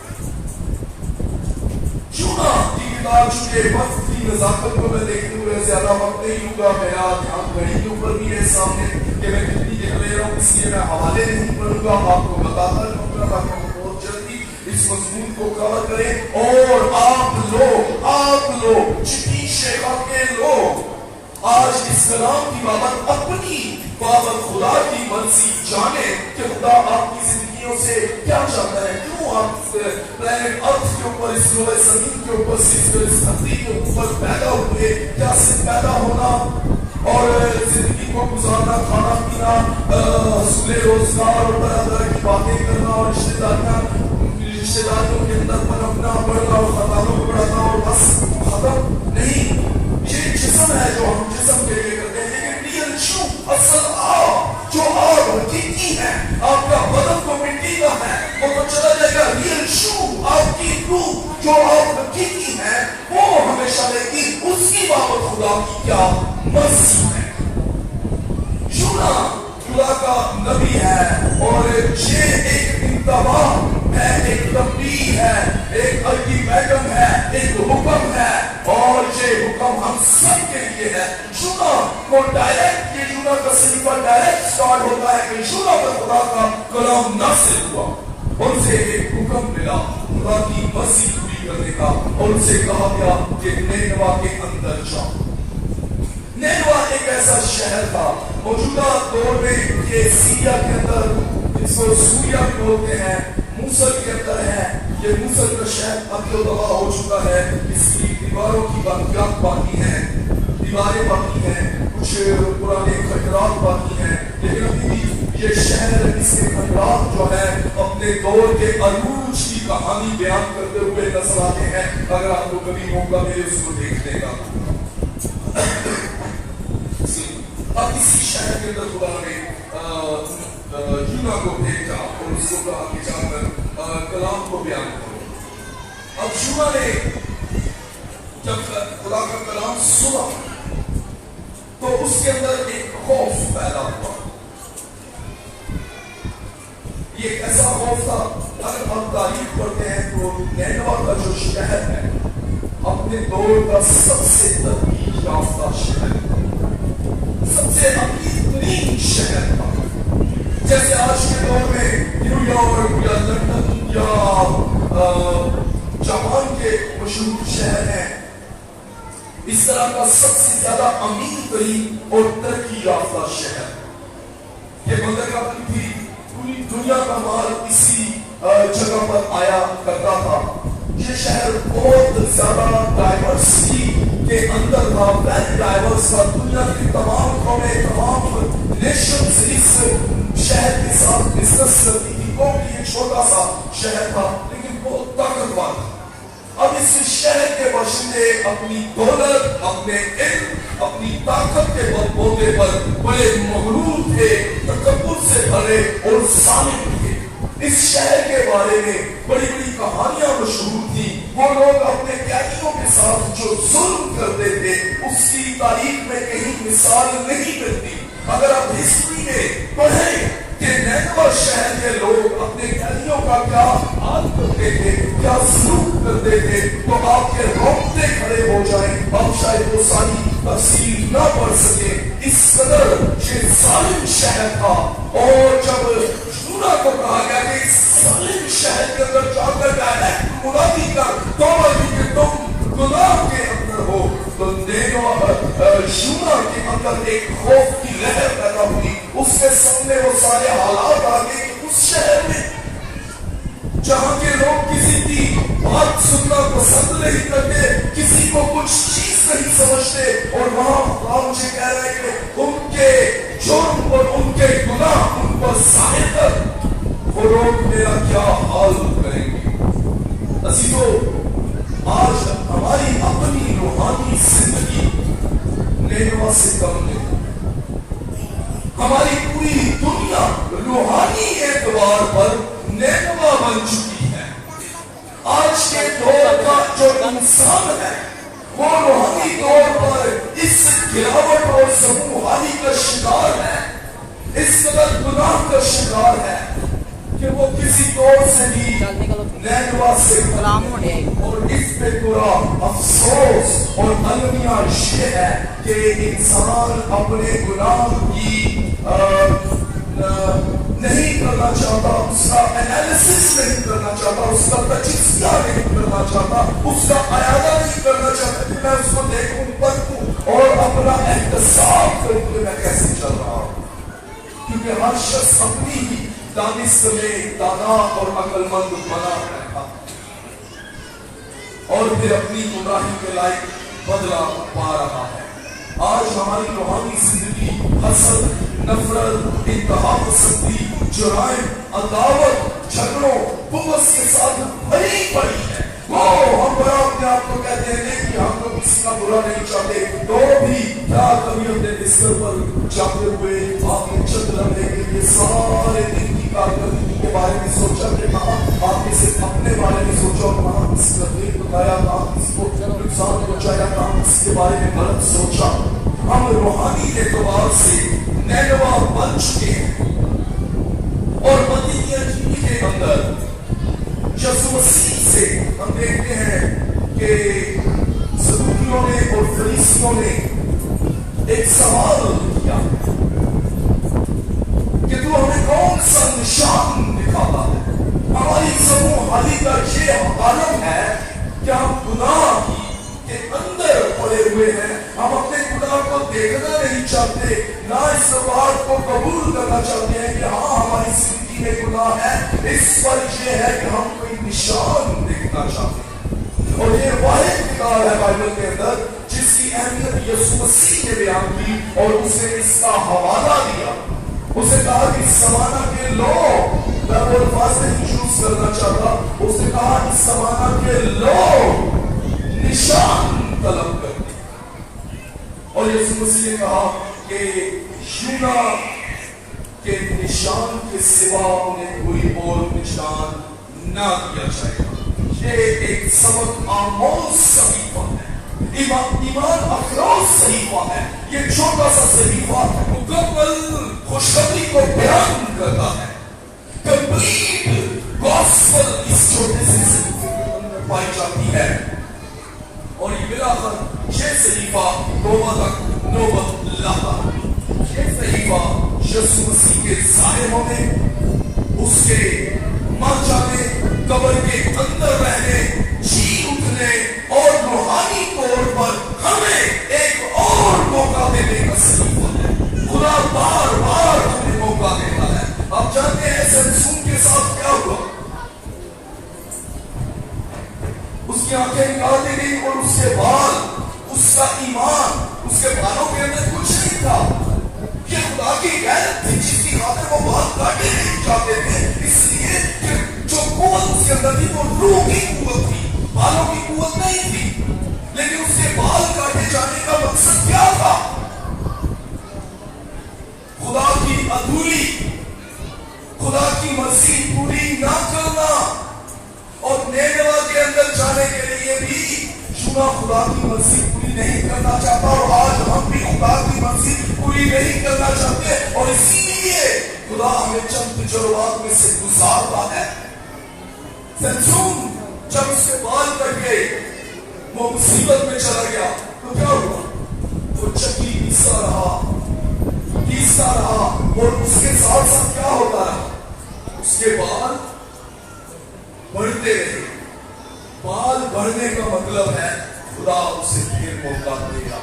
یونا کی کتاب، چونکہ وقت کی نزاکت کو میں دیکھتے ہوئے زیادہ وقت نہیں لوں گا، میرا دھیان گھڑی کے اوپر بھی ہے سامنے کہ میں کتنی جگہ لے رہا ہوں، اس لیے میں حوالے نہیں پڑھوں گا، آپ کو بتاتا رہوں گا تاکہ ہم بہت جلدی اس مضمون کو کور کریں۔ اور آپ لوگ چٹی شیخا کے لوگ آج اس کلام کی بابت اپنی بابت خدا کی مرضی جانے کہ خدا آپ کی زندگیوں سے کیا چاہتا ہے، کیوں آپ پلانٹ ارتھ کے اوپر، اس گروہ زمین کے اوپر، اس دھرتی کے اوپر پیدا ہوئے، کیا صرف پیدا ہونا اور زندگی کو گزارنا، کھانا پینا، حصول روزگار اور طرح طرح کی باتیں کرنا اور رشتے داریوں کے اندر پنپنا، بڑھنا اور خطانوں کو بڑھانا اور بس ختم نہیں۔ یہ جسم ہے جو ہم جسم کے لیے کرتے ہیں، لیکن ریئل اصل جو آپ حقیقی ہے، آپ کا بدن تو مٹی کا ہے، وہ تو چلا جائے گا۔ ریئل آپ کی روح جو آپ حقیقی ہے وہ ہمیشہ رہے گی۔ اس کی بابت خدا کی کیا مرضی ہے۔ یونا خدا کا نبی ہے، اور یہ ایک انتباہ ہے، ایک تنبیہ ہے، ایک الٹیمیٹم ہے، ایک حکم ہے، اور یہ حکم ہم سب کے لیے ہے۔ یونا کو ڈائریکٹ، یہ یونا کا صحیفہ ڈائریکٹ سٹارٹ ہوتا ہے کہ یونا پر خدا کا کلام نازل ہوا، ان سے ایک حکم ملا خدا کی مرضی پوری کرنے کا، اور ان سے کہا گیا کہ نینوا کے اندر جاؤ۔ نینوا ایک ایسا شہر تھا موجودہ دور میں، یہ سیریا کے اندر، اس کو سوریا بھی بولتے ہیں، موصل کے اندر ہے۔ یہ موصل کا شہر اب تو تباہ ہو چکا ہے، اس کی دیواروں کی باقیات باقی ہیں، دیواریں باقی ہیں، کچھ پرانے خنجرات باقی ہیں، لیکن ابھی بھی یہ شہر، اس کے خنجرات جو ہے اپنے دور کے عروج کی کہانی بیان کرتے ہوئے نظر آتے ہیں۔ اگر آپ کو کبھی موقع ملے اس کو دیکھنے کا۔ اب اسی شہر کے اندر خدا نے یونا کو بھیجا اور اس کو کہا کہ جا کر کلام کو بیان کرو۔ اب یونا نے جب خدا کا کلام سنا تو اس کے اندر ایک خوف پیدا ہوا۔ یہ ایک ایسا خوف تھا، اگر ہم تاریخ پڑھتے ہیں تو نینوا کا جو شہر ہے اپنے دور کا سب سے ترقی یافتہ شہر، سب سے امیر ترین شہر تھا۔ جیسے آج کے دور میں نیو یارک یا لندن یا جاپان کے مشہور شہر ہیں، اس طرح کا سب سے زیادہ امیر ترین اور ترقی یافتہ شہر۔ یہ بندرگاہ تھی، پوری دنیا کا مال اسی جگہ پر آیا کرتا تھا۔ یہ شہر بہت زیادہ ڈائیورسٹی کے اندر تھا، ویل ڈائیورس تھا۔ دنیا کی تمام قومیں، تمام نیشنز اس شہر کے ساتھ بزنس کرتی تھی۔ وہ بھی ایک چھوٹا سا شہر تھا لیکن بہت طاقتور تھا۔ اب اس شہر کے باشندے اپنی دولت، اپنے علم، اپنی طاقت کے بلبوتے پر بڑے مغرور تھے، تکبر سے بھرے اور ظالم تھے۔ اس شہر کے بارے میں بڑی بڑی کہانیاں مشہور تھی۔ وہ لوگ اپنے قیدیوں کے ساتھ جو ظلم کرتے تھے اس کی تاریخ میں کہیں مثال نہیں ملتی۔ اگر آپ ہسٹری میں پڑھیں کہ نینوا شہر کے لوگ اپنے قیدیوں کا کیا حال کرتے تھے، کیا سلوک کرتے تھے، تو آپ کے رونگٹے کھڑے ہو جائیں۔ آپ شاید وہ ساری تفصیل نہ پڑھ سکے، اس قدر یہ ظالم شہر تھا۔ اور جب یونا کو کہا گیا کہ اس ظالم شہر کے اندر جا کر ڈائریکٹ منادی کر، توبہ کی کہ यूना के अंदर एक खौफ की लहर पैदा हुई। उसके सामने वो सारे हालात आ गए कि उस शहर में जहां के लोग किसी की बात सुनना पसंद नहीं करते, किसी को कुछ चीज नहीं समझते, और वहां खुदा मुझे कह रहा है कि उनके जुर्म और उनके गुनाह उन पर जाहिर कर वो लोग मेरा क्या हाल करेंगे। अजीजों, आज हमारी अपनी रूहानी जिंदगी नेनवा से कम नहीं, हमारी पूरी दुनिया रूहानी एतबार पर नेनवा बन चुकी है। आज के दौर का जो इंसान है वो रूहानी तौर पर इस गिरावट और समूहानी का शिकार है, इस कदर गुनाह का शिकार है कि वो किसी तौर से भी नैनवा से और इस पे पूरा अफसोस और अलमिया ये है कि इंसान अपने गुनाह की नहीं करना चाहता, उसका एनालिसिस नहीं करना चाहता, उसका तजिया नहीं करना चाहता, उसका अयादा नहीं करना चाहता कि मैं उसको देखूं, परखूं और अपना एहतसाब करूं कि मैं कैसे चल रहा हूं। क्योंकि हर शख्स अपनी ही दानिश में दाना और अक्लमंद बना रहता और फिर अपनी गुमराही के लायक बदला पा रहा है। आज हमारी रूहानी जिंदगी हसद, नफरत, इंतहा पसंदी, जुराइम, अदावत, झगड़ों, बुग़्ज़ के साथ भरी पड़ी है। वो हम बड़ा अपने आप को कहते हैं कि हम तो किसी का बुरा नहीं चाहते, तो भी क्या कभी अपने बिस्तर पर जाते हुए आपने चंद लम्हे के लिए सारे दिन की कारकर्दगी के बारे में सोचा कि कहा आपने सिर्फ अपने बारे में सोचा और कहा किसी का दिल दुखाया, कहा किसी को नुकसान पहुंचाया, कहा किसी के बारे में गलत सोचा। हम रूहानी एतबार से नैनवा बन चुके हैं और मदीना के अंदर यसू मसीह से हम देखते हैं कि सदूकियों ने और फरीसियों ने एक सवाल किया कि तू हमें कौन सा निशान दिखाता है। हमारी समूहाली का ये आलम है कि हम गुनाह के अंदर पड़े हुए हैं, हम अपने गुनाह को देखना नहीं चाहते, ना इस बात को कबूल करना चाहते हैं कि हाँ हमारी जिंदगी में गुनाह है। इस पर यह है कि हम कोई निशान देखना चाहते हैं, और ये वाहिद किताब है बाइबल के अंदर जिसकी अहमियत यसू मसीह ने बयान की और उसने इसका हवाला दिया। उसे कहा कि इस ज़माना के लोग, मैं वो अल्फाज नहीं यूज करना चाहता, उसने कहा इस ज़माना के लोग निशान तलब करते, और यसू मसीह ने कहा कि यूना के निशान के सिवा उन्हें कोई और निशान ना दिया जाएगा। ये एक सबक आमोज सहीफा है, ईमान अफरोज सहीफा है। ये छोटा सा सहीफा मुकम्मल खुशखबरी को बयान करता है। कंप्लीट गॉस्पेल इस छोटे से सहीफे के अंदर पाई जाती है, और ये मिलाकर ये सहीफा तौबा तक नौबत लाता। ये सहीफा यसू मसीह के ज़ाहिर होने, उसके मर जाने, कब्र के अंदर रहने, जी उठने और रूहानी तौर पर हमें एक और मौका देने का सहीफा है। खुदा बार बार हमें मौका देता है। आप जानते हैं सैमसून के साथ क्या हुआ? उसकी आंखें निकाल दी गई और उसके बाल, उसका ईमान, उसके बालों के अंदर कुछ नहीं था। ये खुदा की गैरत थी जिसकी खातिर वो बाल काटे नहीं चाहते थे, इसलिए कि जो कुव्वत उसके अंदर थी वो रूह की कुव्वत थी, बालों की कुव्वत नहीं थी। लेकिन उसके बाल काटे जाने का मकसद क्या था? खुदा की अधूरी, खुदा की मर्जी पूरी ना करना। और नेनवा के अंदर जाने के लिए भी यूना खुदा की मर्जी पूरी नहीं करना चाहता, और आज हम भी खुदा की मर्जी पूरी नहीं करना चाहते, और इसीलिए खुदा हमें चंद तजुर्बात में से गुजारता है। सैमसून जब उसके बाल कट गए, वो मुसीबत में चला गया, तो क्या हुआ? वो चक्की पीसता रहा, और उसके साथ साथ क्या होता रहा? उसके बाल बढ़ते रहे। बाल बढ़ने का मतलब है खुदा उसे फिर मौका दे रहा।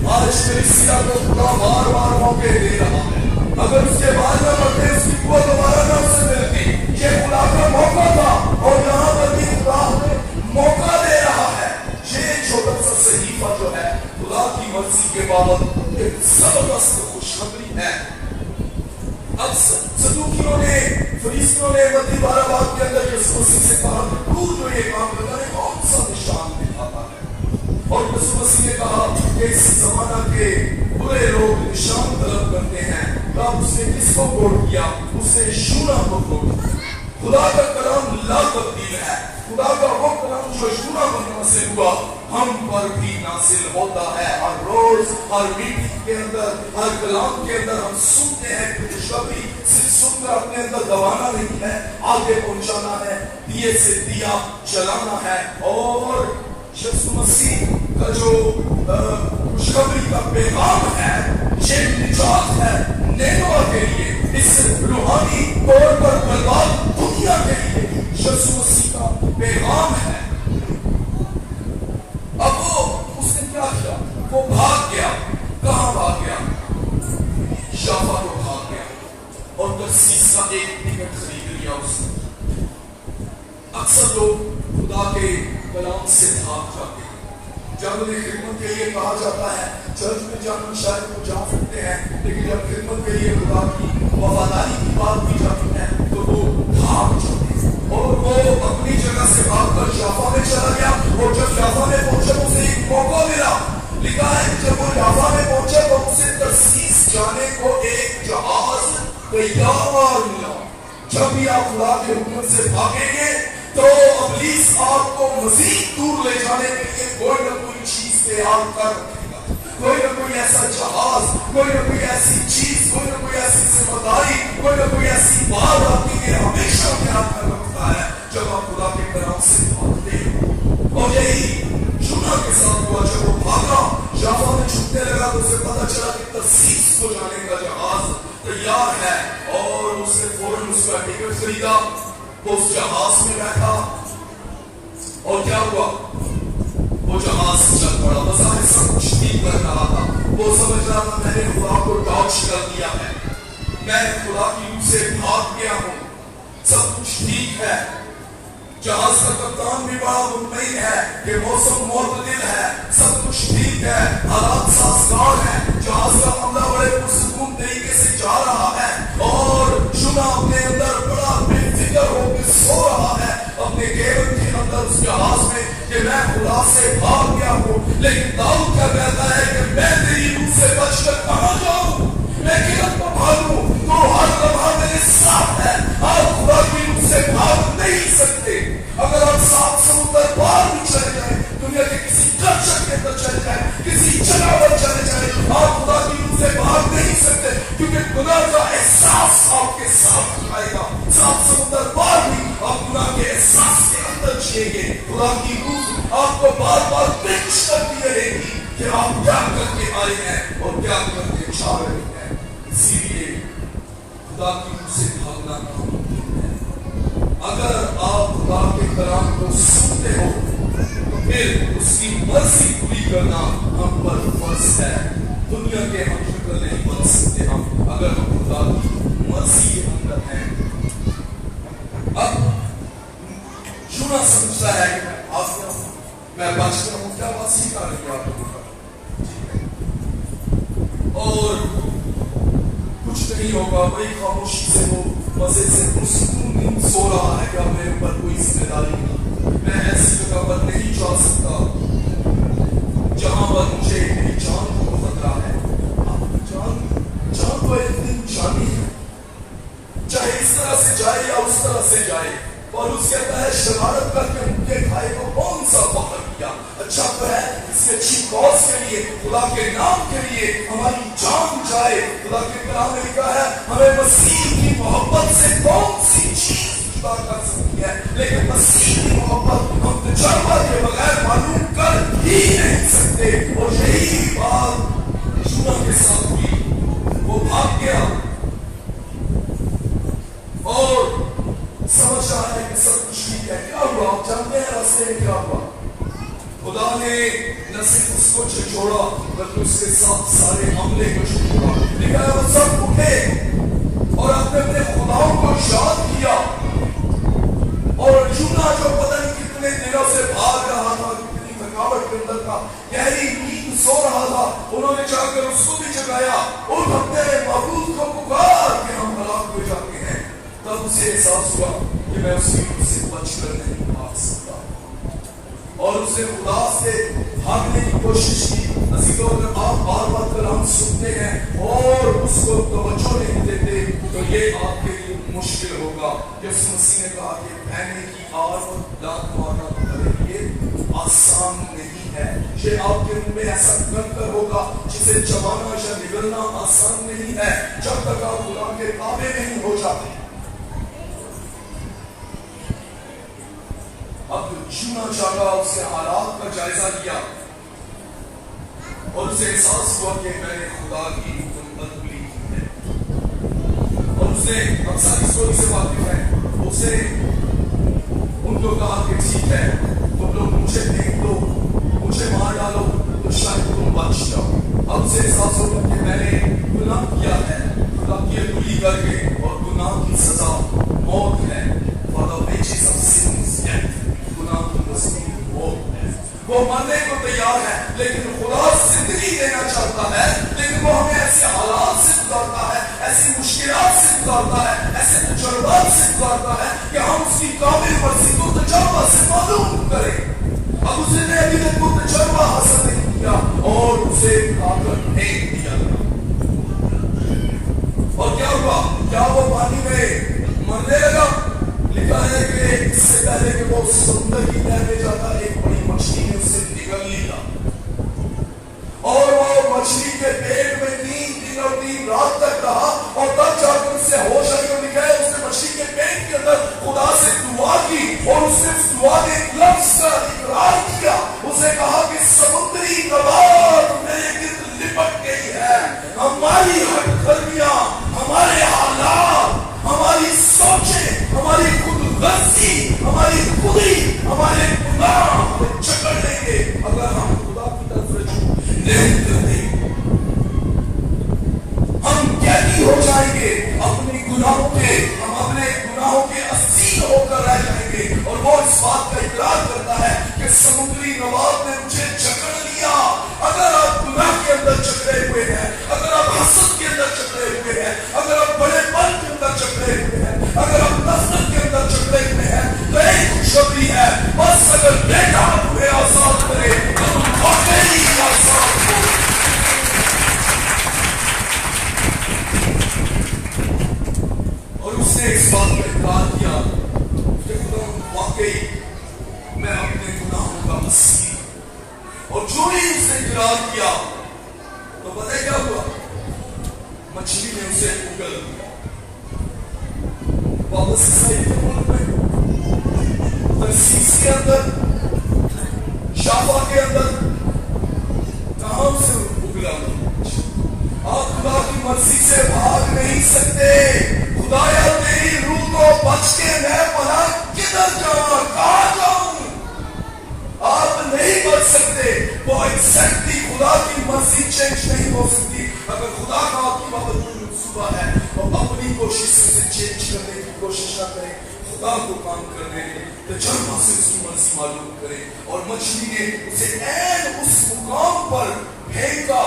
آج کلیسیا کو خدا بار بار موقع دے رہا ہے. اگر اس کے بعد نہ بڑھتے اس کی قوت دوبارہ نہ اسے ملتی. یہ خدا کا موقع تھا اور یہاں پر بھی خدا ہمیں موقع دے رہا ہے. یہ چھوٹا سا صحیفہ جو ہے خدا کی مرضی کے بابت ایک زبردست خوشخبری ہے. اب صدوقیوں نے فریسیوں نے متی 12 باب کے اندر یسوع مسیح سے کہا کہ تو جو یہ کام کرتا ہے کون سا نشان دکھاتا ہے. اور یسوع مسیح نے کہا کہ اس زمانہ کے برے لوگ نشان طلب کرتے ہیں. اب اس نے کس کو کوڑ کیا؟ اس نے یونا کو کوڑ کیا. خدا کا کلام لا تبدیل ہے. خدا کا وہ کلام جو یونا بننے سے ہوا ہم پر بھی نازل ہوتا ہے. ہر روز ہر میٹنگ کے اندر ہر کلام کے اندر ہم سنتے ہیں کہ خوشخبری صرف سن کر اپنے اندر دبانا نہیں ہے, آگے پہنچانا ہے, دیے سے دیا چلانا ہے. اور یسوع مسیح کا جو خوشخبری کا پیغام ہے یہ نجات ہے نینوا کے لیے, اس روحانی طور پر برباد دنیا کے لیے یسوع مسیح کا پیغام ہے. اب وہ اس نے کیا کیا؟ وہ بھاگ گیا. کہاں بھاگ گیا؟ یافا کو بھاگ گیا اور ترسیس کا ایک ٹکٹ خرید لیا اس نے. اکثر لوگ خدا کے کلام سے بھاگ جاتے ہیں. جب انہیں خدمت کے لیے کہا جاتا ہے چرچ میں جانا شاید وہ جا سکتے ہیں, لیکن جب خدمت کے لیے خدا کی وفاداری کی بات کی جاتی ہے تو وہ بھاگ جاتے ہیں. اور وہ اپنی جگہ سے بھاگ کر یافا میں چلا گیا. اور جب یافا میں پہنچا اسے ایک موقع ملا. لکھا ہے جب وہ یافا میں پہنچا تو اسے ترسیس جانے کو ایک جہاز تیار ملا. جب بھی آپ خدا کے حکم سے بھاگیں گے تو ابلیس آپ کو مزید دور لے جانے کے لیے کوئی نہ کوئی چیز تیار کر رکھے گا. کوئی نہ کوئی ایسا جہاز, کوئی نہ کوئی ایسی چیز, کوئی نہ کوئی ایسی ذمہ داری, کوئی نہ کوئی ایسی بات آپ کے لیے ہمیشہ تیار کر رکھتا ہے جب آپ خدا کے کلام سے بھاگتے ہیں. اور یہی یونا کے ساتھ ہوا. جب وہ بھاگا یافا میں چھپنے لگا تو اسے پتا چلا کہ ترسیس کو جانے کا جہاز تیار ہے. اور اس نے فوراً اس کا ٹکٹ خریدا, اس جہاز میں بیٹھا. اور کیا ہوا؟ وہ جہاز چل پڑا. بظاہر سب کچھ ٹھیک کر رہا تھا. وہ سمجھ رہا تھا میں نے خدا کو ڈاچ کر دیا ہے, میں خدا کی روح سے بھاگ گیا ہوں, سب کچھ ٹھیک ہے. جہاز کا کپتان بھی بڑا مطمئن ہے کہ موسم معتدل ہے, سب کچھ ٹھیک ہے, حالات سازگار ہیں. جہاز کا عملہ بڑے پرسکون طریقے سے جا رہا ہے. اور یونا اپنے اندر بڑا بے فکر ہو کے سو رہا ہے اپنے کیبن کے اندر اس جہاز میں کہ میں خدا سے بھاگ گیا ہوں. لیکن داؤد کیا کہتا ہے کہ میں تیری روح سے بچ کر کہاں جاؤں؟ میں کدھر کو بھاگوں؟ تو ہر لمحہ میرے ساتھ ہے. آپ خدا کی روح سے بھاگ نہیں سکتے. اگر آپ 7 سمندر پار بھی چلے جائیں, دنیا کے کسی کلچر کے اندر چلے جائیں, کسی جگہ پر چلے جائیں, آپ خدا کی روح سے بھاگ نہیں سکتے, کیونکہ گناہ کا احساس آپ کے ساتھ آئے گا. 7 سمندر پار بھی آپ گناہ کے احساس کے اندر جیئیں گے. خدا کی روح آپ کو بار بار پنچ کرتی رہے گی کہ آپ کیا کر کے آئے ہیں اور کیا کر کے جا رہے ہیں. اسی لیے خدا کی روح سے بھاگنا ممکن ہے. اگر آپ خدا کے کلام کو سنتے ہو تو پھر اس کی مرضی پوری کرنا ہم پر فرض ہے. دنیا کے ہم شکل نہیں بن سکتے ہم اگر ہم خدا کی مرضی کے اندر ہیں. اب یونا سمجھتا ہے کہ میں آ گیا ہوں, میں بچ گیا ہوں, کیا بات سیکھا رہی آپ لوگوں کا, اور کچھ نہیں ہوگا. بڑی خاموشی سے وہ مزے سے پرسکون سو رہا ہے کہ اب میرے اوپر کوئی ذمہ داری نہیں, میں ایسی جگہ پر نہیں جا سکتا جہاں پر مجھے میری جان کو خطرہ ہے. جان تو ایک دن جانی ہے, چاہے اس طرح سے جائے یا اس طرح سے جائے. اور اس کہتا ہے شرارت کر کے مجھے کھائے کو کون سا فخر کیا, اچھا تو ہے اس کے اچھی کاز کے لیے, خدا کے نام کے لیے ہماری جان جائے. خدا کے کلام میں لکھا ہے ہمیں مسیح کی محبت سے کون سی چیز جدا کر سکتی ہے, لیکن مسیح کی محبت ہم تجربہ کے بغیر معلوم کر ہی نہیں سکتے. اور یہی بات یونا کے ساتھ ہوئی. وہ بھاگ گیا اور سمجھ رہا ہے کہ سب کچھ ٹھیک ہے. کیا ہوا آپ جانتے ہیں راستے میں کیا ہوا؟ خدا نے نہ صرف اس اس کو چھوڑا بلکہ اس کے ساتھ سارے عملے کو چھوڑا. لیکن وہ سب اٹھے اور اپنے اپنے خداؤں کو یاد کیا. اور یونا جو پتہ نہیں کتنے دنوں سے بھاگ رہا تھا, کتنی تھکاوٹ کے اندر تھا, گہری نیند سو رہا تھا, انہوں نے جا کر اس کو بھی جگایا. اٹھ اپنے معبود کو پکار کہ ہم ہلاک ہو جاتے ہیں. تب اسے احساس ہوا کہ میں اس کی سے بچ کر نہیں بھاگ سکتا, اور اس نے خدا سے بھاگنے کی کوشش کی. اسی طور پر آپ بار بار کلام سنتے ہیں اور اس کو توجہ نہیں دیتے تو یہ آپ کے لیے مشکل ہوگا. جب مسیح نے کہا کہ بہنے کی آر اور دانت مارنا تمہارے لیے آسان نہیں ہے, یہ آپ کے منہ میں ایسا کنکر ہوگا جسے چبانا یا نگلنا آسان نہیں ہے جب تک آپ خدا کے تابع نہیں ہو جاتے. اب یونا جاگا, اس کے حالات کا جائزہ لیا اور اسے احساس ہوا کہ میں نے خدا کی حکم بدلی کی ہے. اور اس نے ہم ساری اسٹوری سے واقف ہے, اس نے ان کو کہا کہ ٹھیک ہے تم لوگ مجھے پھینک دو, مجھے مار ڈالو تو شاید تم بچ جاؤ. اب اسے احساس ہوگا کہ میں نے گناہ کیا ہے, خدا کی عدلی کر کے, اور گناہ کی سزا موت ہے. For the wages of sin is death. گناہ کی مزدوری موت ہے. وہ مرنے کو تیار ہے لیکن خدا زندگی دینا چاہتا ہے, لیکن وہ ہمیں ایسے حالات سے گزارتا ہے, ایسی مشکلات سے گزارتا ہے, ایسے تجربات سے گزارتا ہے کہ ہم اس کی کامل مرضی کو تجربہ سے معلوم کریں. اب اسے نے ابھی تک وہ تجربہ حاصل نہیں کیا اور اسے کھا کر پھینک دیا. اور کیا ہوا, کیا وہ پانی میں مرنے لگا؟ لکھا ہے کہ اس سے پہلے کہ وہ سمندر کی تہہ میں جاتا ایک بڑی مچھلی نے اسے نگل لیا, اور وہ مچھلی کے پیٹ میں 3 دن اور 3 رات تک رہا, اور تب جا کر اس سے ہوش آئی. اور لکھا ہے اس نے مچھلی کے پیٹ کے اندر خدا سے دعا کی, اور اس نے اس دعا کے ایک لفظ کا اقرار کیا. اسے کہا کہ سمندری کباب میرے گرد لپٹ گئی ہے, ہماری ہٹ گرمیاں, ہمارے حالات, ہماری سوچیں, ہماری خود غرضی, ہماری خودی, ہمارے گناہ ہمیں جکڑ لیں گے اگر ہم خدا کی طرف رجوع نہیں کرتے. ہم قیدی ہو جائیں گے اپنے گناہوں کے, ہم اپنے گناہوں کے اسیر ہو کر رہ جائیں گے. اور وہ اس بات کا اقرار کرتا ہے کہ سمندری نواب نے مجھے جکڑ لیا. اگر آپ گناہ کے اندر جکڑے ہوئے ہیں, اگر آپ حسد کے اندر جکڑے ہوئے ہیں, اگر آپ بڑے پن کے اندر جکڑے ہوئے ہیں, اگر آپ نفرت کے اندر جکڑے ہوئے ہیں, تو ایک خوشخبری ہے, بس اگر بیٹا تمہیں آزاد کرے تو تم واقعی آزاد ہو. اور اس نے اس بات کا اقرار کیا کہ خدا واقعی میں اپنے گناہوں کا مسیح. اور جو ہی اس نے اقرار کیا تو پتہ ہے کیا ہوا, مچھلی نے اسے اگل دیا. واپس اسرائیل کے ملک میں ترسیس کے اندر, شافا کے اندر کہاں سے اگلا. آپ خدا کی مرضی سے بھاگ نہیں سکتے. خدایا تیری روح کو بچ کے میں پناہ کدھر جاؤں, کہاں جاؤں؟ آپ نہیں بچ سکتے. وہ ایگزیکٹلی خدا کی مرضی چینج نہیں ہو سکتی. اگر خدا کا آپ کی بابت منصوبہ ہے تو اپنی کوشش سے اسے چینج کرنے کی کوشش نہ کریں, خدا کو کام کرنے دیں, تجربہ سے اس کی مرضی معلوم کریں. اور مچھلی نے اسے عین اس مقام پر پھینکا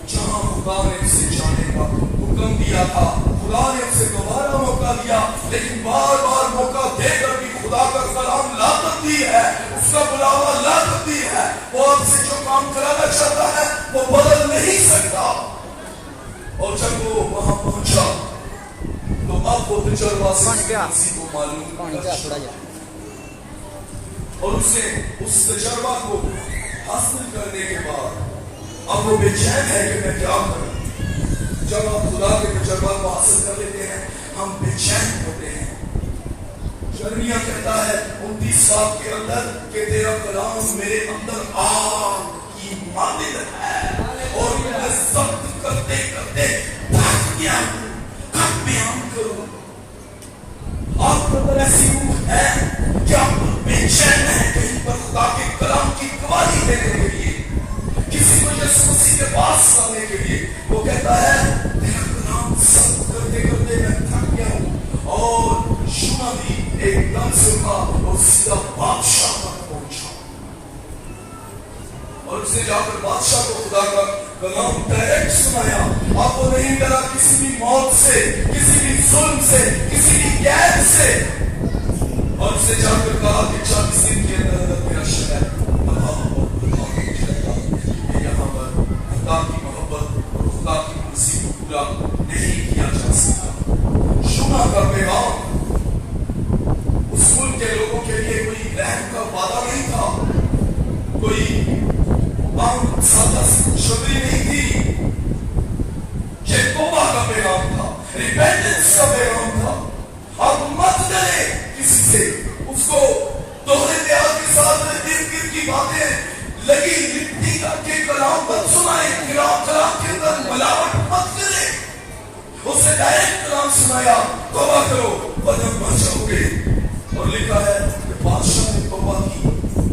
جہاں خدا نے اسے جانے کا حکم دیا تھا. خدا نے اسے دوبارہ موقع دیا, لیکن بار بار موقع دے کر بھی خدا کا کلام لا تبدیل ہے, اس کا بلاوا لا تبدیل ہے. وہ آپ سے جو کام کرانا چاہتا ہے وہ بدل نہیں سکتا. اور جب وہ وہاں پہنچا تو اب وہ تجربہ سے کسی کو معلوم کر, اور اس نے اس تجربہ کو حاصل کرنے کے بعد اب وہ بے چین ہے کہ میں کیا کروں. جب آپ خدا کے تجربہ کو حاصل کر لیتے ہیں ہم بے چین ہوتے ہیں. شرمیہ کہتا ہے 29 باب کے اندر کہ تیرا کلام میرے اندر آگ کی مانند ہے, اور میں ضبط کرتے کرتے تھک گیا ہوں, کب بیان کروں. آپ کو ایسی روح ہے کہ آپ بے چین ہیں کہیں پر خدا کے کلام کی گواہی دینے کے لیے. यीशु मसीह के पास आने के लिए। वो कहता है तेरा कलाम सब करते करते मैं थक गया हूँ। और यूना भी एकदम से उठा और सीधा बादशाह तक पहुंचा और उसने जाकर बादशाह को खुदा का कलाम डायरेक्ट सुनाया। आपको नहीं डरा किसी भी मौत से, किसी भी जुल्म से, किसी भी कैद से। और उसने जाकर कहा कि 40 दिन के अंदर मेरा शहर यहाँ पर खुदा की मोहब्बत और खुदा की मर्जी को पूरा नहीं किया जा सकता। यूना का पैगाम उस मुल्क के लोगों के लिए कोई रहम का वादा नहीं था, कोई सादा शबरी नहीं थी। ये तौबा का पैगाम था, रिपेंटेंस का पैगाम था। आप मत डरे किसी से, उसको दोहरे प्यार के साथ इर्द गिर्द की बातें लगी मिट्टी का के कलाम मत सुनाए, कलाम के अंदर मिलावट मत करे। उसने डायरेक्ट कलाम सुनाया, तौबा करो वरना मर जाओगे। और लिखा है कि बादशाह ने तौबा की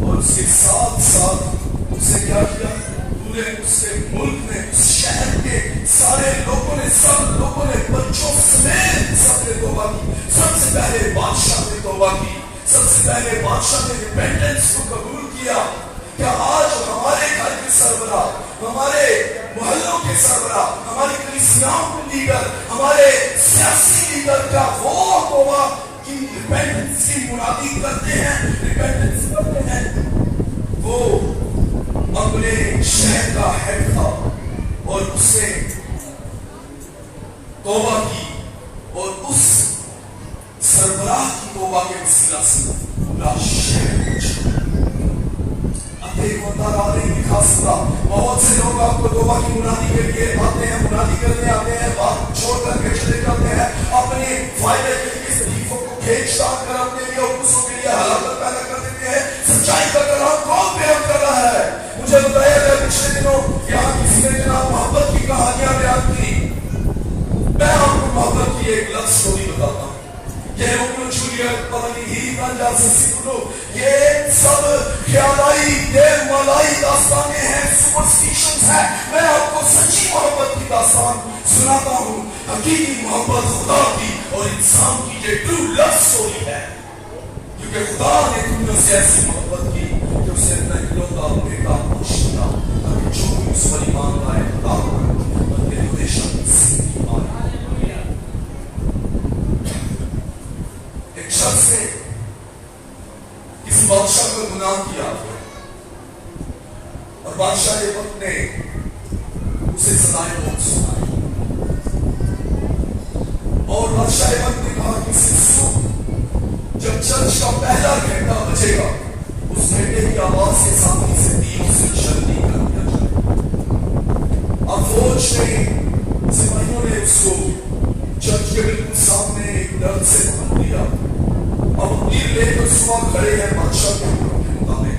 और उसके साथ साथ उसने क्या किया, पूरे उसके मुल्क ने, उस शहर के सारे लोगों ने, सब लोगों ने बच्चों समेत सबने तौबा की। सबसे पहले बादशाह ने तौबा की, सबसे पहले बादशाह ने रिपेंटेंस को कबूल किया। क्या आज हमारे घर के सरबराह, हमारे मोहल्लों के सरबराह, हमारी कलीसियाओं के लीडर, हमारे सियासी लीडर, क्या वो तौबा की रिपेंटेंस की मुनादी करते हैं, रिपेंटेंस करते हैं? वो अपने शहर का हेड था और उसने तौबा की और उस सरबराह की तौबा के वसीला से पूरा शहर लिखा सुना। बहुत से लोग आपको तौबा की मुनादी के लिए आते हैं, मुनादी करने आते हैं, बात छोड़ करके चले जाते हैं, अपने फायदे के लिए तकलीफों को खींचतान कर अपने लिए और दूसरों के लिए हलाकत पैदा कर देते हैं। सच्चाई का कलाम कौन बयान कर रहा है? मुझे बताया गया पिछले दिनों यहाँ किसी ने जनाब मोहब्बत की कहानियां बयान की। मैं आपको मोहब्बत की एक लव स्टोरी बताता हूँ। ये रोमियो जूलियट, पवनी हीर रांझा सिंधु, ये सब ख्यालाई देव मलाई दास्तानें हैं, सुपरस्टिशंस है। मैं आपको सच्ची मोहब्बत की दास्तान सुनाता हूँ, हकीकी मोहब्बत खुदा की और इंसान की ये ट्रू लव स्टोरी है। क्योंकि खुदा ने दुनिया से ऐसी मोहब्बत की कि उसने अपना इकलौता बेटा बख्श दिया ताकि जो भी उस पर ईमान लाए खुदा बल्कि हमेशा जिंदगी पाए। एक शख्स ने किसी बादशाह को गुनाह किया और बादशाह ने अपने उसे सदाएं बहुत सुनाई और बादशाह ने कहा कि जब चर्च का पहला घंटा बजेगा उस घंटे की आवाज के साथ ही से तीर से जल्दी कर दिया जाए। अब फौज ने, सिपाहियों ने उसको चर्च के बिल्कुल सामने एक दर्द से पकड़ दिया। अब तीर लेकर सुबह खड़े हैं बादशाह के हुक्म के मुताबिक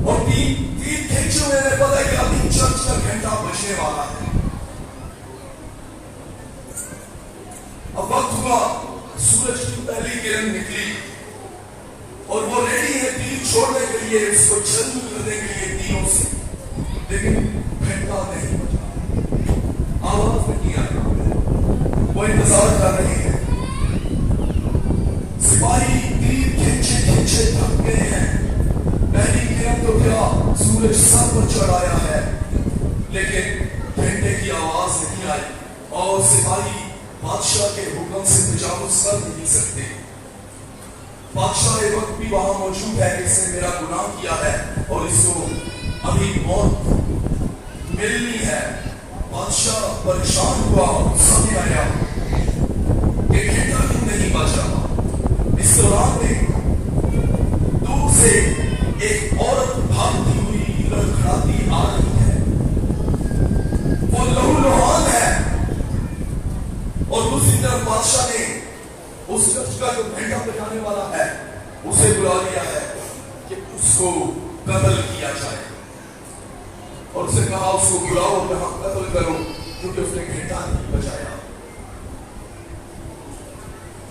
और तीर खींचे हुए ने पता है कि अभी चर्च का घंटा बजने वाला है। अब वक्त हुआ, सूरज की पहली किरण निकली और वो रेडी है तीर छोड़ने के लिए, उसको जल्द करने के लिए तीरों से, लेकिन घंटा नहीं बजा, आवाज नहीं आई। वो इंतजार कर रही है। सिपाही तीर खींचे खींचे थक गए हैं। पहली किरण तो क्या, सूरज सर पर चढ़ाया है, लेकिन घंटे की आवाज नहीं आई और सिपाही बादशाह के हुक्म से तजावुज कर नहीं सकते। बादशाह एक वक्त भी वहां मौजूद है कि इसने मेरा गुनाह किया है और इसको अभी मौत मिलनी है। बादशाह परेशान हुआ, समझ आया कि घंटा क्यों नहीं बजा। इस दौरान में दूर से एक औरत भागती हुई लड़खड़ाती आ रही है। वो लहूलुहान है और दूसरी तरफ बादशाह ने उस चर्च का जो घंटा बजाने वाला है उसे बुला लिया है कि उसको कत्ल किया जाए और उसे कहा उसको बुलाओ और यहाँ कत्ल करो क्योंकि उसने घंटा नहीं बजाया।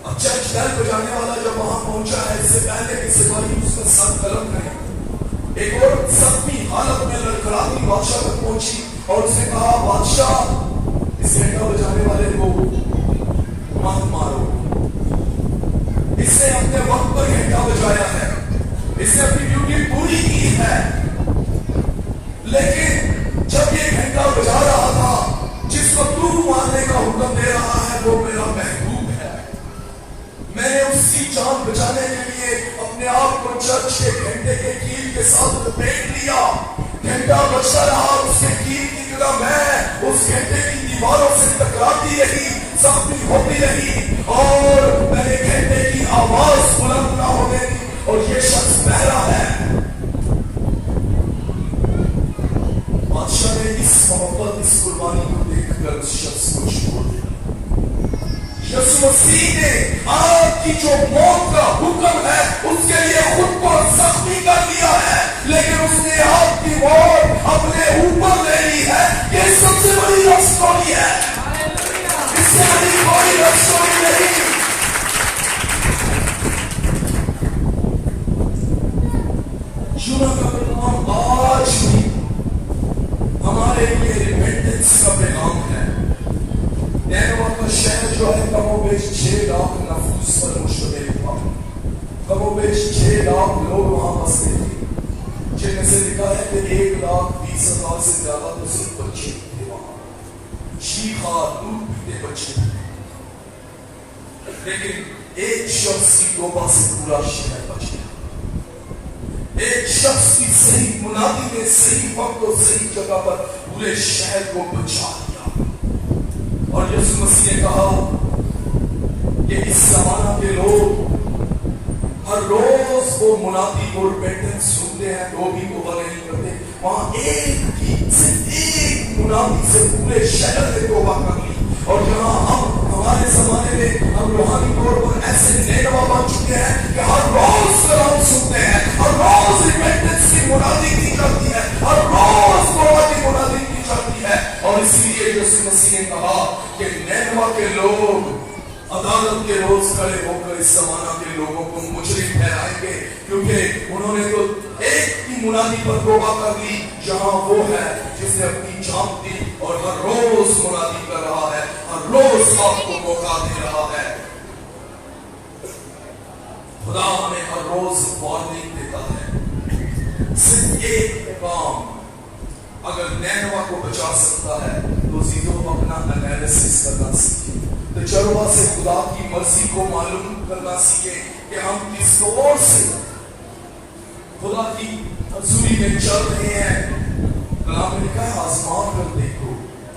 अब चर्च बेल बजाने वाला जब वहां पहुंचा है, इससे पहले कि सिपाही उसका सर कलम करें, एक और जख्मी हालत में लड़खड़ाती बादशाह तक पहुंची और उसने कहा, बादशाह इस घंटा बजाने वाले को मत मारो, इसने अपने वक्त पर घंटा बजाया है, इसने अपनी ड्यूटी पूरी की है। लेकिन जब ये घंटा बजा रहा था, जिसको तू मारने का हुक्म दे रहा है वो मेरा महबूब है। मैंने उसकी जान बचाने के लिए अपने आप को चर्च के घंटे के कील के साथ लपेट लिया। घंटा बजता रहा, उसके कील की जगह मैं उस घंटे की दीवारों से टकराती रही, जख्मी होती रही और मैंने घंटे की आवाज बुलंद ना होने दी और ये शख्स बहरा है। बादशाह ने इस मोहब्बत, इस कुर्बानी को देखकर उस शख्स को छोड़ दिया। यीशु मसीह ने आपकी जो मौत का हुक्म है उसके लिए खुद को जख्मी कर लिया है, लेकिन उसने आपकी मौत अपने ऊपर ले ली है। ये सबसे बड़ी लव स्टोरी है, इससे बड़ी कोई लव स्टोरी नहीं। यूना का पैगाम आज भी हमारे लिए रिपेंटेंस का पैगाम है। नैनवा का शहर जो है कमोबेश 6 लाख नफूस पर मुश्तमिल था। कमोबेश 6 लाख लोग वहां बसते थे, जिनमें से लिखा है कि 1,20,000 से ज्यादा तो सिर्फ बच्चे थे वहां, चीखा दूध पीते बच्चे थे। लेकिन एक शख्स की तौबा से पूरा शहर बच गया। एक शख्स की सही मुनादी ने सही वक्त और सही जगह पर पूरे शहर को बचा दिया। और यीशु मसीह ने कहा कि इस जमाना के लोग हर रोज वो मुनादी को रिपेंटेंस सुनते हैं तो भी तौबा नहीं करते। वहां सिर्फ एक मुनादी से पूरे शहर ने तौबा कर ली। और जहां हम हमारे जमाने में हम रूहानी तौर पर ऐसे नैनवा बन चुके हैं कि हर रोज कलाम सुनते हैं, हर रोज रिपेंटेंस की मुनादी की जाती है, हर रोज तौबा की मुनादी की जाती है। और इसीलिए यीशु मसीह ने कहा कि नैनवा के लोग अदालत के रोज खड़े होकर इस जमाना के लोगों को मुजरिम ठहराएंगे, क्योंकि उन्होंने तो एक की मुनादी पर तौबा कर ली जहां वो है जिसने अपनी जान दी और हर रोज मुनादी कर रहा है, हर रोज आपको मौका दे रहा है। खुदा हमें हर रोज वार्निंग देता है। सिर्फ एक पैगाम अगर नैनवा को बचा सकता है तो जीजो अपना एनालिसिस करना सीखे, तजुर्बा से खुदा की मर्जी को मालूम करना सीखे कि हम किस ओर से खुदा की हजूरी में चल रहे हैं। कलाम में लिखा है आजमा कर देखो,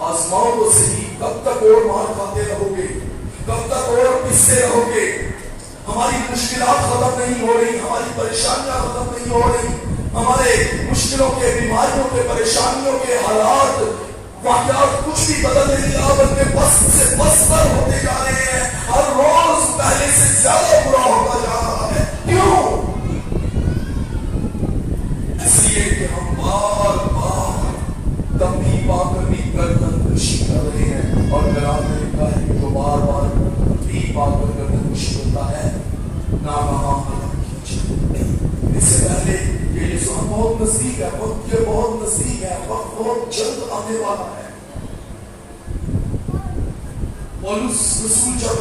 आजमाओ तो सही, कब तक और मार खाते रहोगे, कब तक और पिसते रहोगे। हमारी मुश्किलात खत्म नहीं हो रही, हमारी परेशानियां खत्म नहीं हो रही, हमारे मुश्किलों के, बीमारियों के, परेशानियों के हालात वाकयात कुछ भी बदल नहीं रहा, बल्कि बस से बदतर होते जा रहे हैं। हर रोज पहले से ज्यादा बुरा होता जा रहा है। क्यों? इसलिए कि हम बार बार तंबी पाकर भी गर्दनकशी कर रहे हैं। और कलाम में लिखा है कि जो बार बार तंबी पाकर गर्दनकशी होता है ना वहां इससे पहले ये यीशु बहुत नजदीक है, वक्त के बहुत नजदीक है, वक्त बहुत जल्द आने वाला है। पौलुस रसूल जब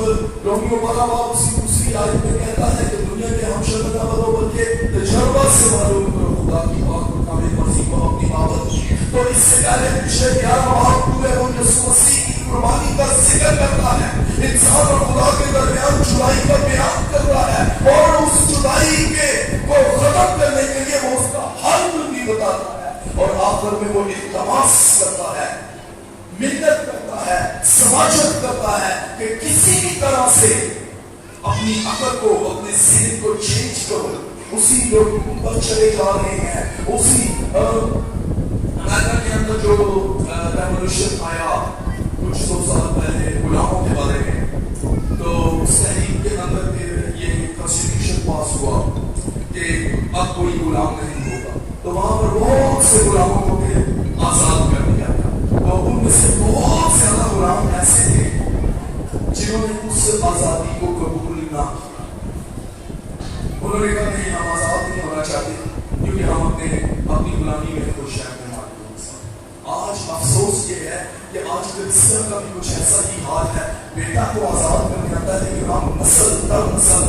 रोमियो 12 उसकी दूसरी आयत में कहता है कि दुनिया के हम शब्द ना बनो बल्कि तजुर्बा से मालूम करो खुदा की बात और कामिल मर्जी को अपनी बाबत। तो इससे पहले पिछले 11 भाग पूरे वो यीशु मसीह की कुर्बानी का जिक्र करता है, इंसान और खुदा के दरमियान जुदाई का बयान करता है और उस जुदाई के को खत्म करने के लिए वो उसका हल भी बताता है। और आखिर में वो इल्तमास करता है, मिन्नत करता है, समाजत करता है कि किसी भी तरह से अपनी अकल को, अपने सीने को चेंज करो। उसी लोग पर चले जा रहे हैं, उसी अमेरिका के अंदर जो रेवोल्यूशन आया कुछ 100 साल पहले गुलामों के बारे में, तो उस तहरीक के अंदर ये कॉन्स्टिट्यूशन पास हुआ कि अब कोई गुलाम नहीं होगा। तो वहां पर बहुत से गुलामों को आजाद कर दिया था। तो उनमें से बहुत ज्यादा गुलाम ऐसे थे जिन्होंने उस आजादी को कबूल ना किया। उन्होंने कहा नहीं, हम आजाद नहीं होना चाहते क्योंकि हम अपनी गुलामी में खुश کہ آج کرسچن کا بھی کچھ ایسا ہی حال ہے. بیٹا کو آزاد کرنے آتا ہے لیکن ہم نسل در نسل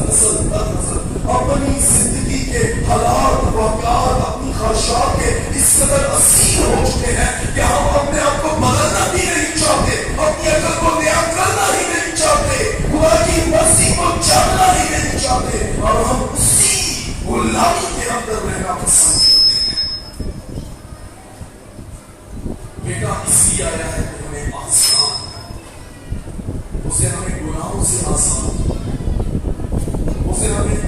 اپنی زندگی کے حالات واقعات اپنی خواہشات کے اس قدر اسیر ہو چکے ہیں کہ ہم اپنے آپ کو بدلنا بھی نہیں چاہتے, اپنی عقل کو نیا کرنا ہی نہیں چاہتے, خدا کی مرضی کو جاننا ہی نہیں چاہتے, اور ہم اسی غلامی کے اندر رہنا پسند کرتے ہیں. بیٹا اس لیے آیا ہے کہ ہمیں آسان, اسے ہمیں گناہوں سے آزاد, اسے ہمیں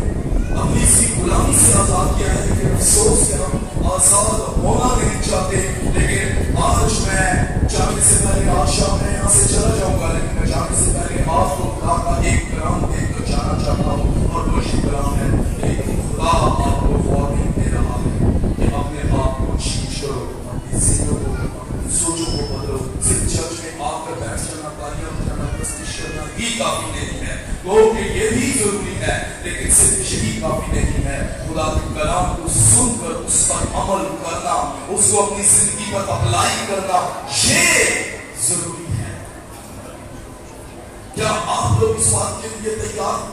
اپنی سی غلامی سے آزاد کیا ہے. لیکن افسوس کہ ہم آزاد ہونا نہیں چاہتے. لیکن آج میں جانے سے پہلے, آج شام میں یہاں سے چلا جاؤں گا, لیکن میں جانے سے پہلے آپ کو خدا کا ایک کلام دیکھ کر جانا چاہتا ہوں, اور وہ یہ کلام ہے کہ خدا آپ کو وارننگ دے رہا ہے کہ اپنے آپ کو چینج کرو, اپنی ذہنوں کو, اپنی سوچوں کو بدلو. صرف چرچ میں آ کر بیٹھ جانا, تالیاں بجانا, پرستش کرنا ہی کافی نہیں ہے. وہ کہ یہ بھی ضروری ہے, لیکن صرف یہی کافی نہیں ہے. خدا کے کلام کو سن کر اس پر عمل کرنا, اس کو اپنی زندگی پر اپلائی کرنا, یہ ضروری ہے. کیا آپ لوگ اس بات کے لیے تیار؟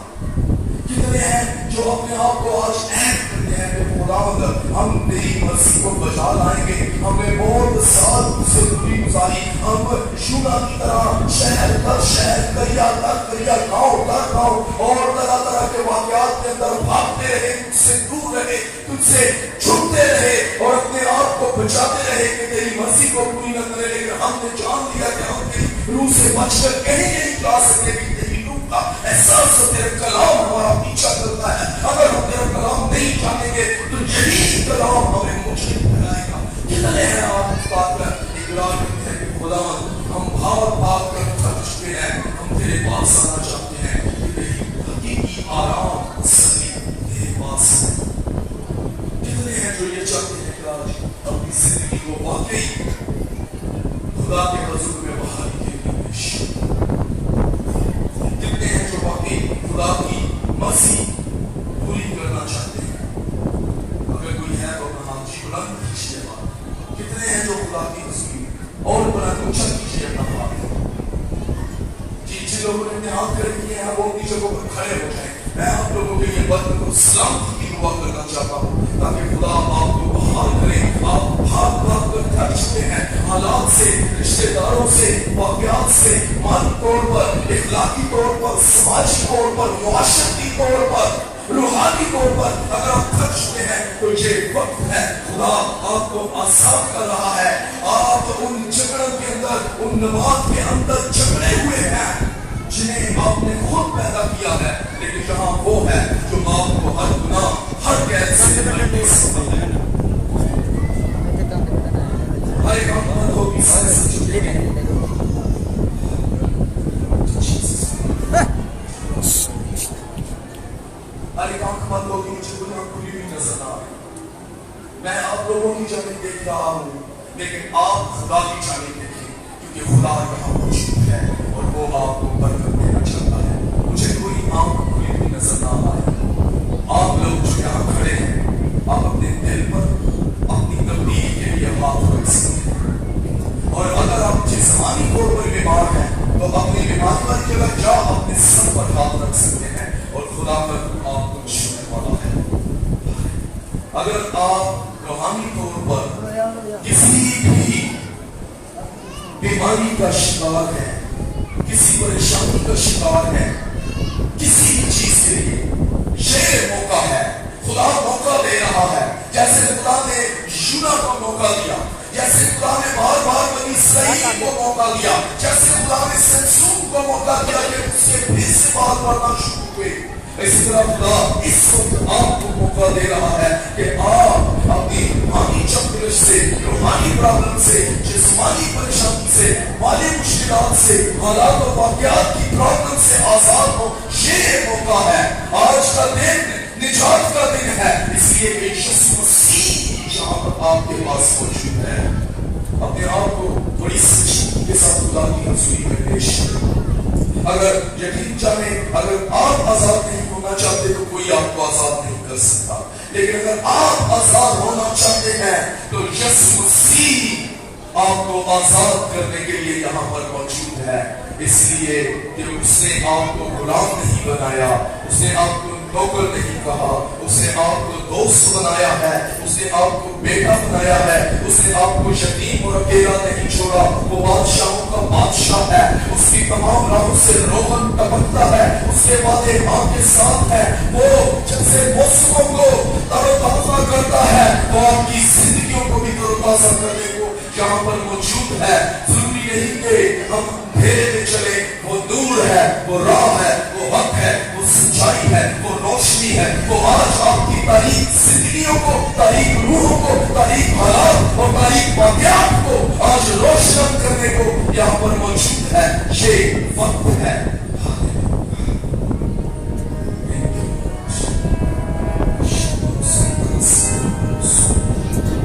کتنے ہیں جو اپنے آپ کو آج عہد کرتے ہیں کہ خداوند ہم تیری مرضی کو بجا لائیں گے. ہم نے بہت سال زندگی گزاری, ہم یونا کی طرح شہر در شہر, دریا در دریا, گاؤں در گاؤں, اور طرح طرح کے واقعات کے اندر بھاگتے رہے, تجھ سے دور رہے, تجھ سے چھپتے رہے, اور اپنے آپ کو بچاتے رہے کہ تیری مرضی کو پوری نہ کرے. لیکن ہم نے جان لیا کہ ہم تیری روح سے بچ کر کہیں نہیں جا سکتے. احساس تیرا کلام ہمارا پیچھا کرتا ہے. اگر ہم تیرا کلام نہیں جانیں گے تو یہی کلام ہمیں مشکل بنائے گا. کتنے ہیں آپ اس بات پر اقرار کرتے ہیں کہ خدا ہم بھاگ بھاگ کر تھک چکے ہیں, ہم تیرے پاس آنا چاہتے ہیں کہ تیری حقیقی آرام تسلی تیرے پاس ہے. کتنے ہیں جو یہ چاہتے ہیں کہ آج اپنی زندگی کو واقعی خدا کے حضور میں بحالی کے لیے پیش, خدا کی مرضی پوری کرنا چاہتے ہیں. اگر کوئی ہے تو اپنا ہاتھ بلند کیجیے. کتنے ہیں جو خدا کی حضوری اور بلند اونچا کیجیے اپنا ہاتھ. جن لوگوں نے اپنے ہاتھ کھڑے کیے ہیں وہ اپنی جگہوں پر کھڑے ہو جائیں. میں آپ لوگوں کے لیے وقت کو سلامتی کی دعا کرنا چاہتا ہوں تاکہ خدا آپ کو بحال کرے. آپ بھاگ بھاگ کر تھک چکے ہیں حالات سے, رشتے داروں سے, واقعات سے, مالی طور پر, اخلاقی طور پر, سماجی طور پر, معاشرتی طور پر, روحانی طور پر. اگر آپ تھک چکے ہیں تو یہ وقت ہے, خدا آپ کو آزاد کر رہا ہے. آپ ان جھگڑوں کے اندر, ان نبات کے اندر جھگڑے ہوئے ہیں جنہیں آپ نے خود پیدا کیا ہے, لیکن یہاں وہ ہے جو آپ کو ہر گناہ, ہر قید سے نکلنے سکتا ہے. ہر ایک آنکھ ہوگی, سارے سب چکے ہیں. ہر ایک آنکھ بند ہوگی, مجھے گناہ کھلی بھی نظر نہ آئے. میں آپ لوگوں کی جانب دیکھ رہا ہوں, لیکن آپ خدا کی جانب دیکھیں, کیونکہ خدا یہاں موجود ہے اور وہ آپ کو برکت دینا چاہتا ہے. مجھے کوئی آنکھ کھلی بھی نظر نہ آئے. آپ لوگ جو یہاں کھڑے ہیں, آپ اپنے دل پر اپنی تبدیلی کے لیے ہاتھ رکھ سکتے ہیں. اور اگر آپ جسمانی طور پر بیمار ہیں تو اپنی بیماری والی جگہ جا اپنے سر پر ہاتھ رکھ سکتے ہیں اور خدا پر آپ کو چھونے والا ہے. اگر آپ روحانی طور پر کسی بھی بیماری کا شکار ہے, کسی پریشانی کا شکار ہے, کسی بھی چیز کے لیے یہ موقع ہے. خدا موقع دے رہا ہے, جیسے خدا نے یونا کو موقع دیا, جیسے خدا نے بار بار بنی اسرائیل کو موقع دیا, جیسے خدا نے سمسون کو موقع دیا کہ اس کے پھر سے بات پڑھنا شروع ہوئے, اسی طرح خدا اس وقت آپ کو موقع دے رہا ہے کہ آپ اپنی روحانی چکرش سے, روحانی پرابلم سے, جسمانی پریشانی سے, مالی مشکلات سے, حالات و واقعات کی پرابلم سے آزاد ہو. یہ موقع ہے, آج کا دن نجات کا دن ہے, اس لیے کہ یسوع مسیح جہاں پر آپ کے پاس موجود ہے. اپنے آپ کو بڑی سچی کے ساتھ خدا کی حضوری میں پیش کریں. اگر یقین جانے, اگر آپ آزاد نہیں ہونا چاہتے تو کوئی آپ کو آزاد نہیں کر سکتا, لیکن اگر آپ آزاد ہونا چاہتے ہیں تو یسوع مسیح आपको आजाद करने के लिए यहाँ पर मौजूद है, इसलिए कि उसने आपको गुलाम नहीं बनाया, उसने आपको नौकर नहीं कहा, उसने आपको दोस्त बनाया है, उसने आपको बेटा बनाया है, उसने आपको यतीम और अकेला नहीं छोड़ा। वो बादशाहों का बादशाह है, उसकी तमाम राहों से रोगन टपकता है, उसके वादे आपके साथ है। वो जैसे मौसमों को तरोताजा करता है, वो आपकी जिंदगियों को भी तरोताजा करने को यहाँ पर मौजूद है। जरूरी नहीं कि हम अंधेरे में चले, वो नूर है, वो राह है, वो हक है, वो सच्चाई है, वो रोशनी है। वो आज आपकी तारीख जिंदगियों को, तारीख रूहों को, तारीख हालात और तारीख वाक़यात को आज रोशन करने को यहाँ पर मौजूद है। ये वक्त है।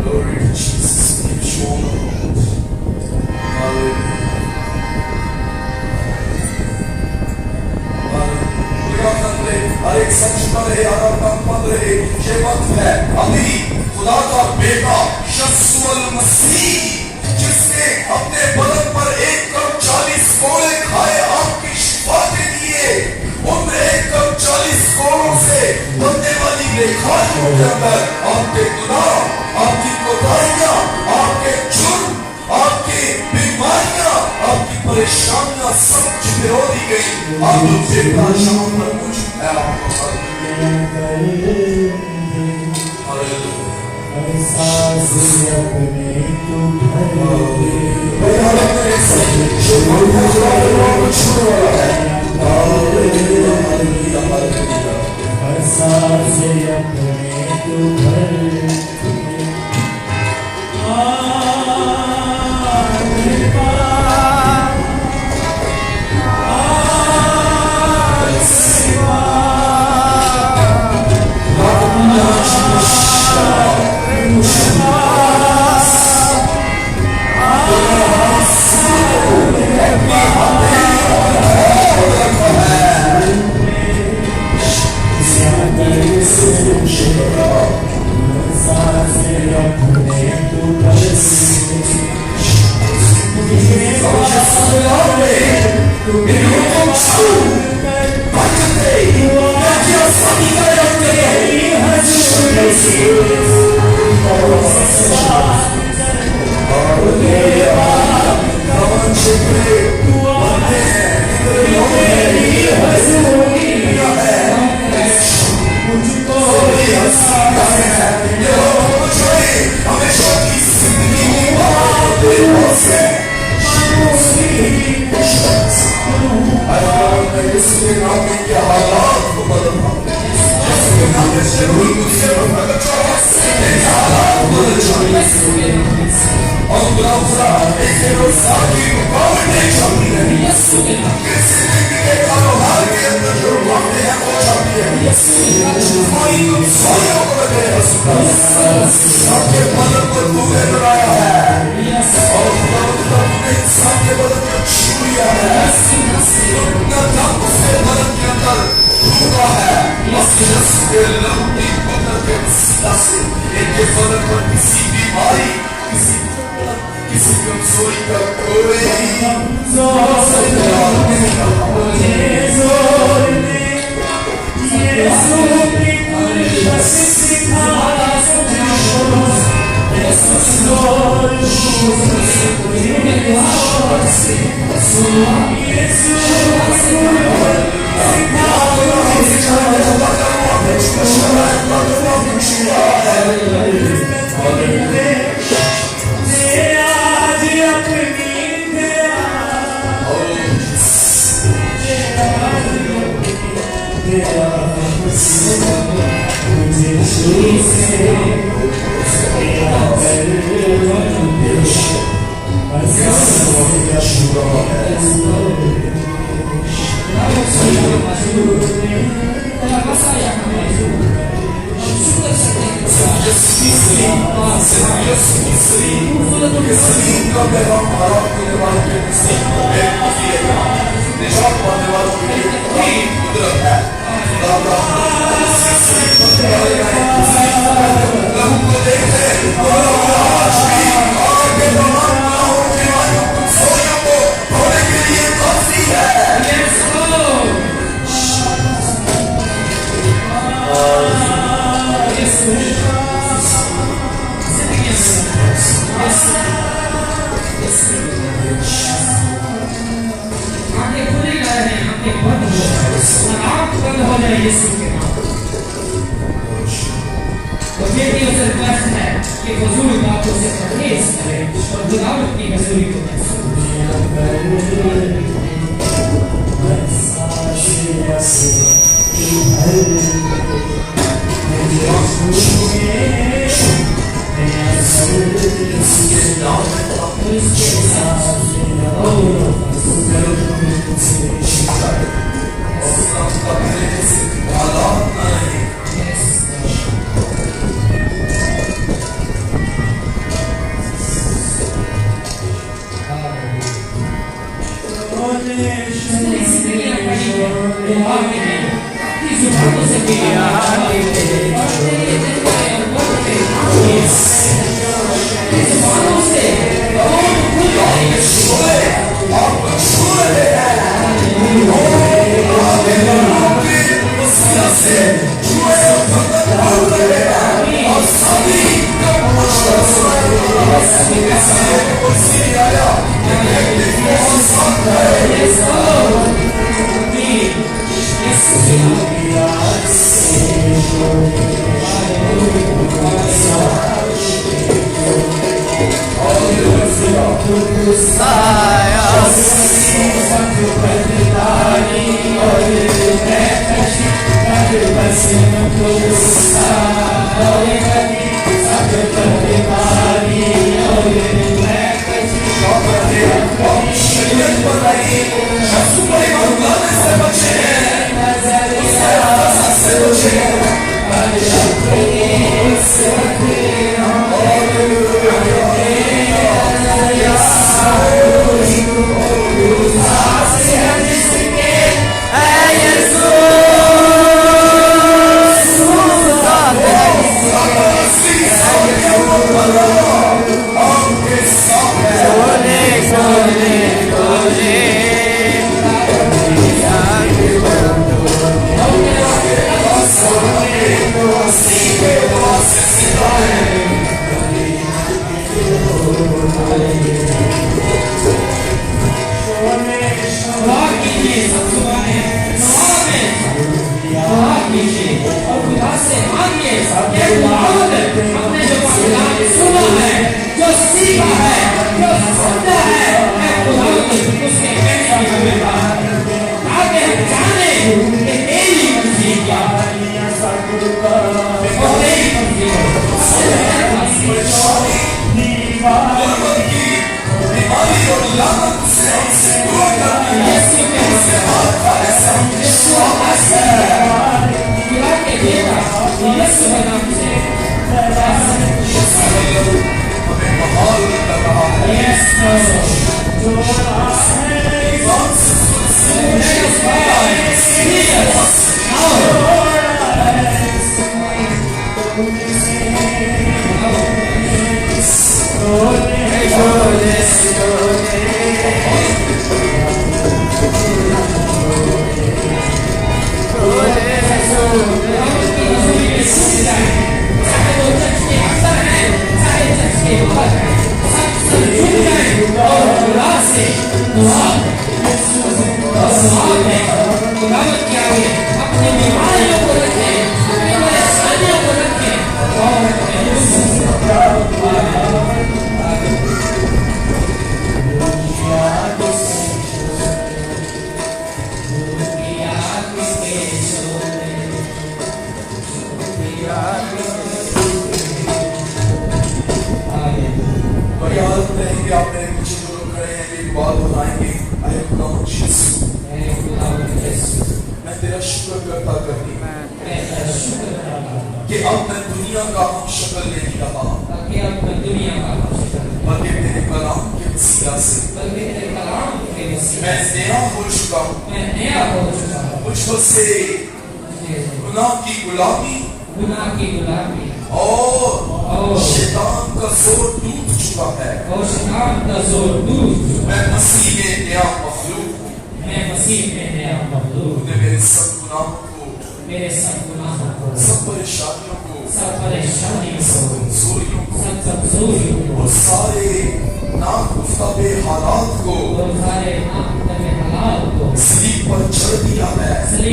Glory to Jesus. Give you all the glory. Hallelujah. हर एक सच पर है, हर काम पर है। ये वक्त है अभी खुदा का बेटा यीशु मसीह, जिसने अपने बदन पर 1 कप 40 कोड़े खाए आपकी शिफा के लिए, उन 1 कप 40 कोड़ों से बनने वाली रेखाओं के अंदर आपके गुनाह, आपकी कोताहियां, आपके जुर्म, आपकी बीमारियां, आपकी परेशानियां सब भिगो दी गई। आप लोग से भाषाओं पर कुछ है आपको जाए यीशु के नाम। तो बेटियों से रिक्वेस्ट है कि फजूल बातों से परहेज करें और खुदावंद की हजूरी को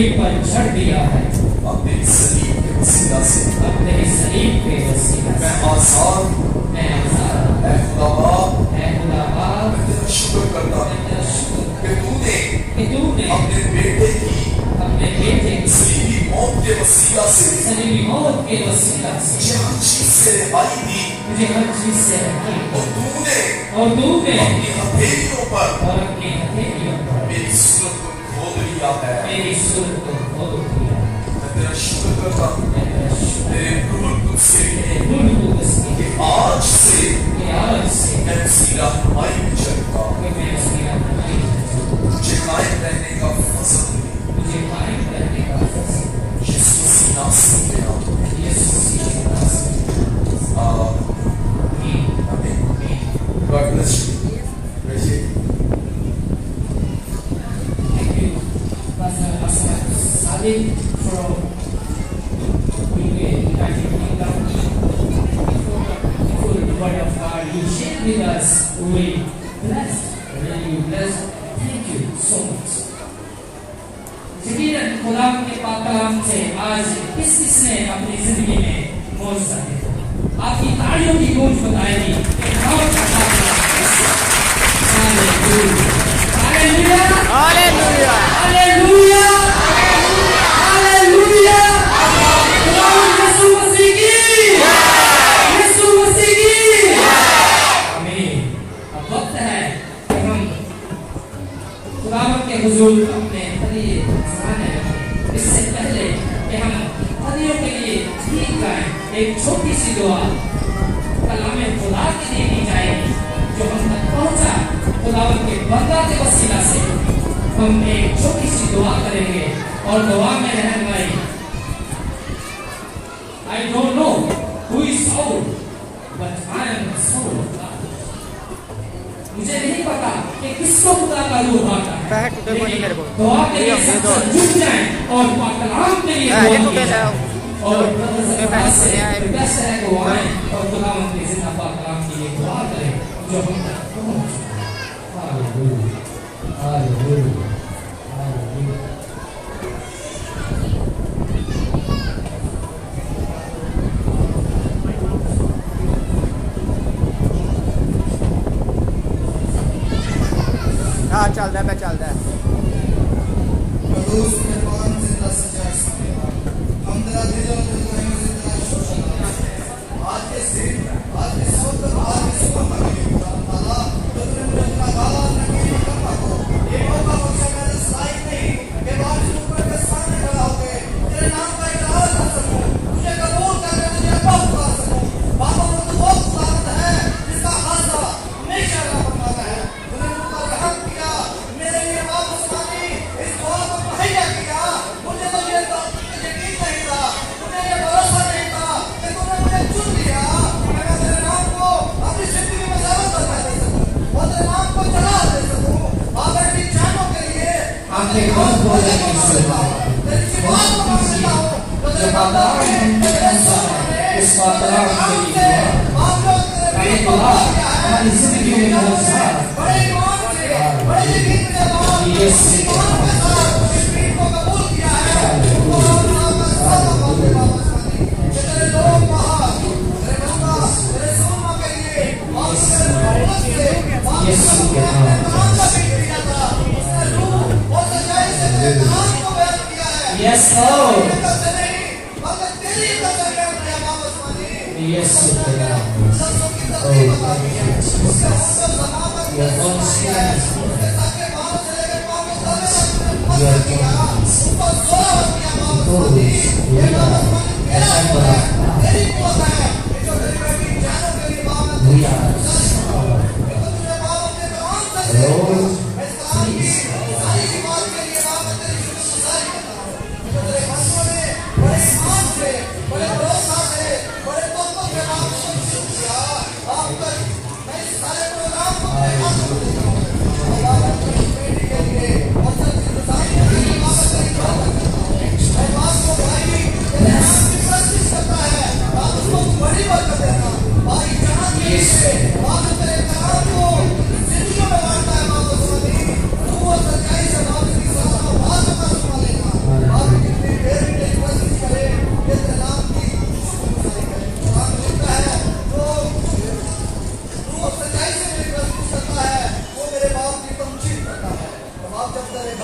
सलीब पर चढ़ दिया है। अब तेरी सलीब के वसीला से अब तेरी सलीब के वसीला मैं से आजाद मैं आजाद है खुदा है खुदा बाप मैं तेरा शुक्र करता हूँ तेरा शुक्र कि तूने कि तूने अपने बेटे की अपने बेटे की सलीबी मौत के वसीला से सलीबी मौत के वसीला से मुझे हर चीज से रिहाई दी मुझे हर चीज से रखी और तूने अपनी हथेलियों पर और अपनी हथेलियों पर मेरी सूरत को खोद लिया है। मेरी सूरत को खोद दिया। मैं तेरा शुक्र करता हूँ मैं तेरा शुक्र तेरे क्रूर तुझसे तेरे गुण को उसकी कि आज से कि आज से मैं उसकी रहनुमाई में चलता हूँ। कि मैं उसकी रहनुमाई में चलूं। मुझे कायम रहने का फजल मिले मुझे कायम रहने का फजल यीशु मसीह नासरी के नाम में। यीशु मसीह के नाम से आमीन। आमीन। God bless you. Praise you. Thank you, Pastor Salim, for being United Kingdom for the word of God you shared with us. We blessed, really blessed. Thank you so much. यकीनन खुदा के पाक कलाम से आज किसने अपनी जिंदगी में मौजूद है? आपकी तालियों की गूंज बताएगी कि कौन सा हालेलुया हालेलुया हालेलुया हालेलुया यीशु मसीह की यीशु मसीह की आमीन। अब वक्त है कि हम खुदावंद के हुजूर अपने हदीये ज़माने रखें। इससे पहले कि हम हदियों के लिए गीत गाएं, एक छोटी सी दुआ कलामे खुदा के लिए दी जाएगी जो हम तक पहुंचा खुदावंद के बंदा के वसीला से। हम एक छोटी सी दुआ करेंगे और दुआ में रहनुमाई I don't know who is Saul but I am the Saul of God. मुझे नहीं पता कि किसको खुदा का रूह आता है, लेकिन दुआ के लिए सब झुक जाएं और कलाम के लिए दुआ की जाए और से रिक्वेस्ट है कि वो आए और खुदावंद के जिंदा पाक कलाम के लिए दुआ करें जो हम तक पहुंचे। हालेलुया हालेलुया हालेलुया। हाँ चलता है चलता है। कदूस मेहरबान जिंदा सच्चा साहिब हम तेरा दिल और दिल को हम तेरा शुक्र करते हैं। आज के दिन आज के सब आज के सुबह में अल्लाह तो तुमने मुझे अपना गाला नकी करना को ये मौका बख्शा मेरे सलाह नहीं कि बात ऊपर के सामने खड़ा होके तेरे नाम का इकरार कर सकूं, तुझे कबूल करके तुझे अब्बा पुकार सकूं। बाबा वो तो वो खुदावंद है जिसका खासा हमेशा अल्लाह फरमाता है। तूने मुझ पर रहम किया, मेरे लिए वापस आनी इस दुआ को मुहैया किया। मुझे तो ये यकीन नहीं था, मुझे ये भरोसा नहीं था कि तूने मुझे चुन लिया। मैं तेरे नाम को अपनी जिंदगी में ज़्यादा दे सकूं और तेरे नाम को चढ़ा दे सकूं। बाबा की जानों के लिए आपने बहुत बोला कि तेरी बात को मानता हूं तो तेरे बाबा इस बात के लिए अरे खुदा हमारी जिंदगी में बहुत सारा बड़े ईमान से बड़े यकीन के बाद ईमान के साथ इस दीन को कबूल किया है। वो अल्लाह का सारा वापस आने तेरे लोग बाहर तेरे बंदा तेरे सुन्ना के लिए और तेरे मोहब्बत से वापस अपने कलाम का भी किया था। उसने रूह और सच्चाई से तेरे कलाम को बयान किया है। यस लॉर्ड करते नहीं मगर तेरी तरफ से किया वापस आने यस सबको की तरफ बता दिया। उसके ऊपर ज़मानत या बहुत उसके ताके बाहर चले गए वापस आने का मत किया। ऊपर जोर किया वापस आने ये वापस आने तेरा कुआं है, तेरी कुआं है जो तेरी बेटी जानों के लिए वापस दिया। तुझे बाप अपने कलाम से इस कलाम की सारी की बात के लिए वापस तेरी शुक्रगुजारी करता हूँ। जो तेरे बंदों ने बड़े ईमान से बड़े भरोसा से बड़े तौबा के नाम से किया। आप तक मैं इस सारे प्रोग्राम को अपने हाथ में लेता हूँ। बाबा अपनी बेटी के लिए और सबकी गुजारिश के लिए बाबा तेरी इबादत करता हूँ। मैं बाप को भाई तेरे नाम की प्रस्तिश करता है। आप उसको बड़ी बरकत देना भाई जहाँ के लिए बाबा तेरे कलाम को जिंदगी में बांटता है। बाबा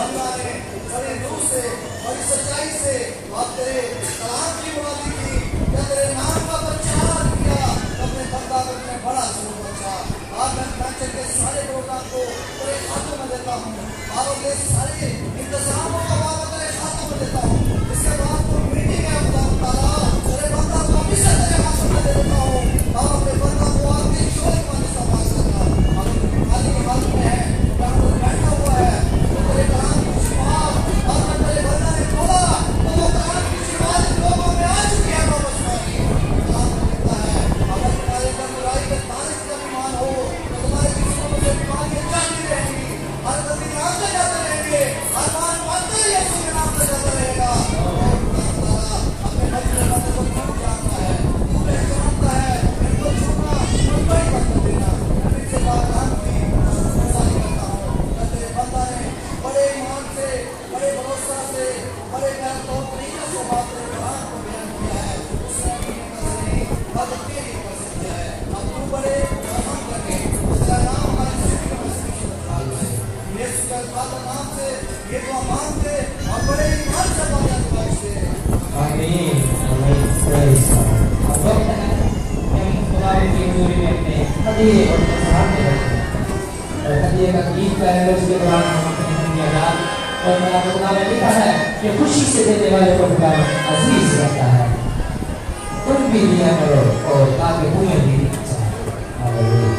अल्लाह ने बड़े रूह से बड़ी सच्चाई से और तेरे कलाम की मुरादी की या तेरे नाम का प्रचार किया अपने बंदा को तुमने बड़ा जरूर बचा। और मैं मैचर के सारे प्रोग्राम को तेरे हाथों में देता हूँ और उनके सारे इंतजामों का वादा तेरे हाथों में देता हूँ। इसके बाद तो मीटिंग है खुदा ताला तेरे बंदा को अभी से तेरे हाथों में दे देता हूँ और अपने बंदा को आपकी चोरी में इस्तेमाल करना और खाली के हाथ में है जहाँ पर बैठा हुआ है तो तेरे कलाम की शिफात और मैं तेरे बंदा ने बोला तो वो कलाम की शिफात लोगों में आ चुकी है बाबा सुनाई कलाम लिखता है अगर तुम्हारे अंदर बुराई के तारीफ का ईमान हो तो तुम्हारे किस्मों से बीमारियां जाती रहेंगी हर गलती आते जाते रहेंगे हर मान पाते यीशु के नाम से जाता रहेगा। अपने बच्चे बंदे को कौन जानता है तू पहचानता है इनको छूना कोई बड़ी बात कर देना मैं इससे बात नाम की गुजारिश करता हूँ। मैं तेरे बंदा ने बड़े ईमान से बड़े भरोसा से बड़े प्यार तो तरीके से बात तेरे कलाम को बयान किया है उसने अपनी नजरें बात तेरी कर सकती है। अब तू बड़े रहम करके तेरा नाम हमारे जिंदगी में मसीह डाल दे यीशु के पाक नाम से ये दुआ मांगते और बड़े ईमान से बात करते हैं। आमीन आमीन प्रेज गॉड। अब वक्त है कि हम खुदा की हजूरी में अपने हदीये और मसरात में रखें और हदीये का गीत गाएंगे उसके बाद हम अपनी दुनियादार और मेरा खुदा में लिखा है कि खुशी से देने वाले को खुदा अजीज रहता है। तुम भी दिया करो और ताकि तुम्हें भी जाए। हालेलुया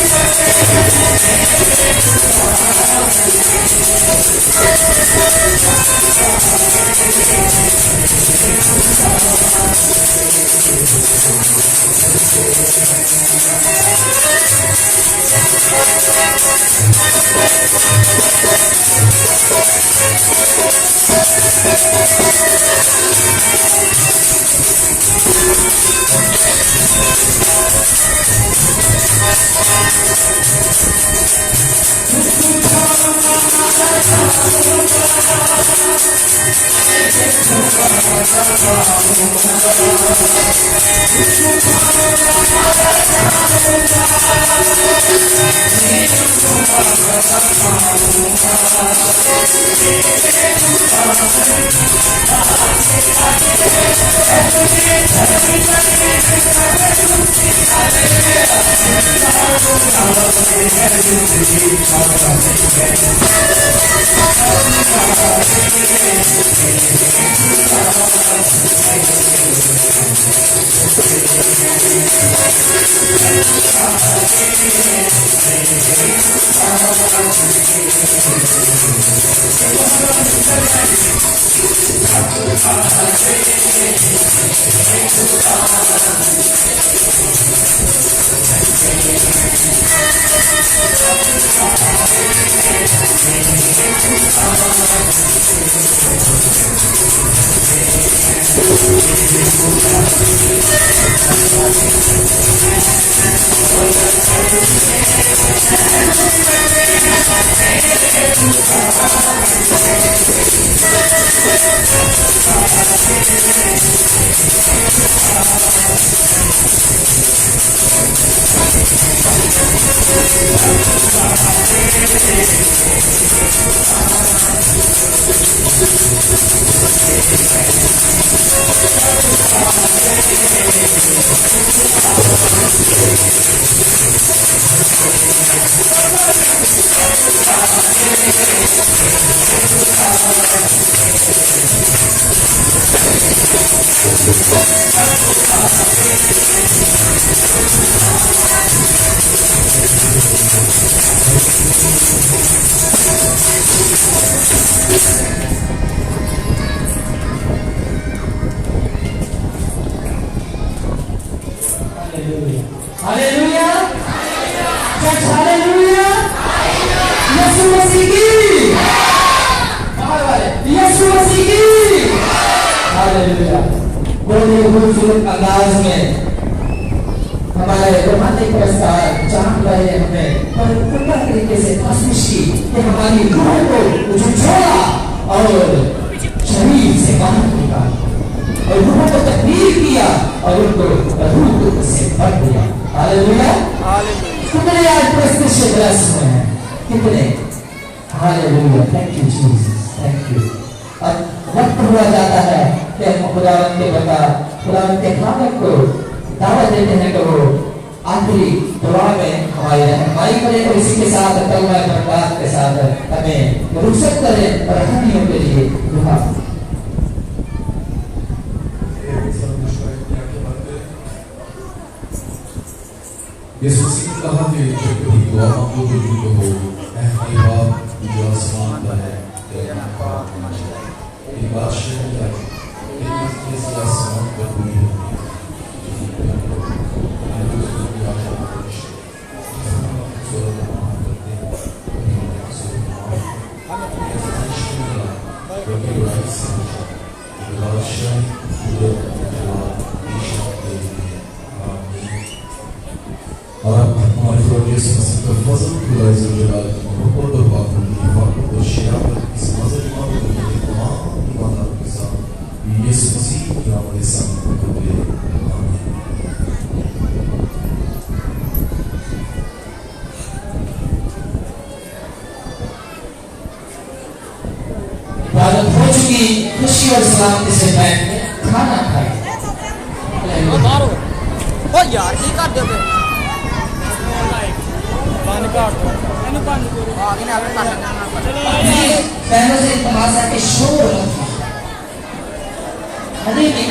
Amen. हालेलुया चर्च, हालेलुया यीशु मसीह की, बाहर वाले यीशु मसीह की हालेलुया। बड़े खूबसूरत अंदाज में हमारे रोमांटिक पुरस्कार चांद भाई ने हमें पूर्ण तरीके से कोशिश की कि हमारी रूह को झुझोड़ा और शरीर से बाहर निकाला और रूह को तकबीर किया और उनको रूह से भर दिया। हालेलुया कितने आज प्रस्तुत ब्लेस हुए हैं, कितने hallelujah. Thank you Jesus, thank you. अब वक्त हुआ जाता है कि हम खुदावंद के बता खुदावंद के खानक को दावत देते हैं कि वो आखिरी दुआ में हमारी रहनुमाई करें और इसी के साथ कलमा बरकत के साथ हमें रुखसत करें और हमियों के लिए दुआ। यीशु मसीह ने कहा कि जब कभी दुआ मांगो तो यूं कहो, ऐ हमारे बाप जो आसमान पर है, तेरा नाम पाक होना चाहिए। ये बादशाह क्या है? ये इस आसमान पर पूरी होती है। और हमारे प्रभु यीशु मसीह का फजल खुदा इज़्ज़त जलाल की मोहब्बत और बातों की हिफाजत और शराफत इस मज़हब इमाम के तमाम ईमानदारों के साथ यीशु मसीह की आमद सामने कबूल आमीन। इबादत हो चुकी, खुशी और सलामती से बैठ के खाना खाए। ओ यार की कर दे पहले से तमाशा के शोर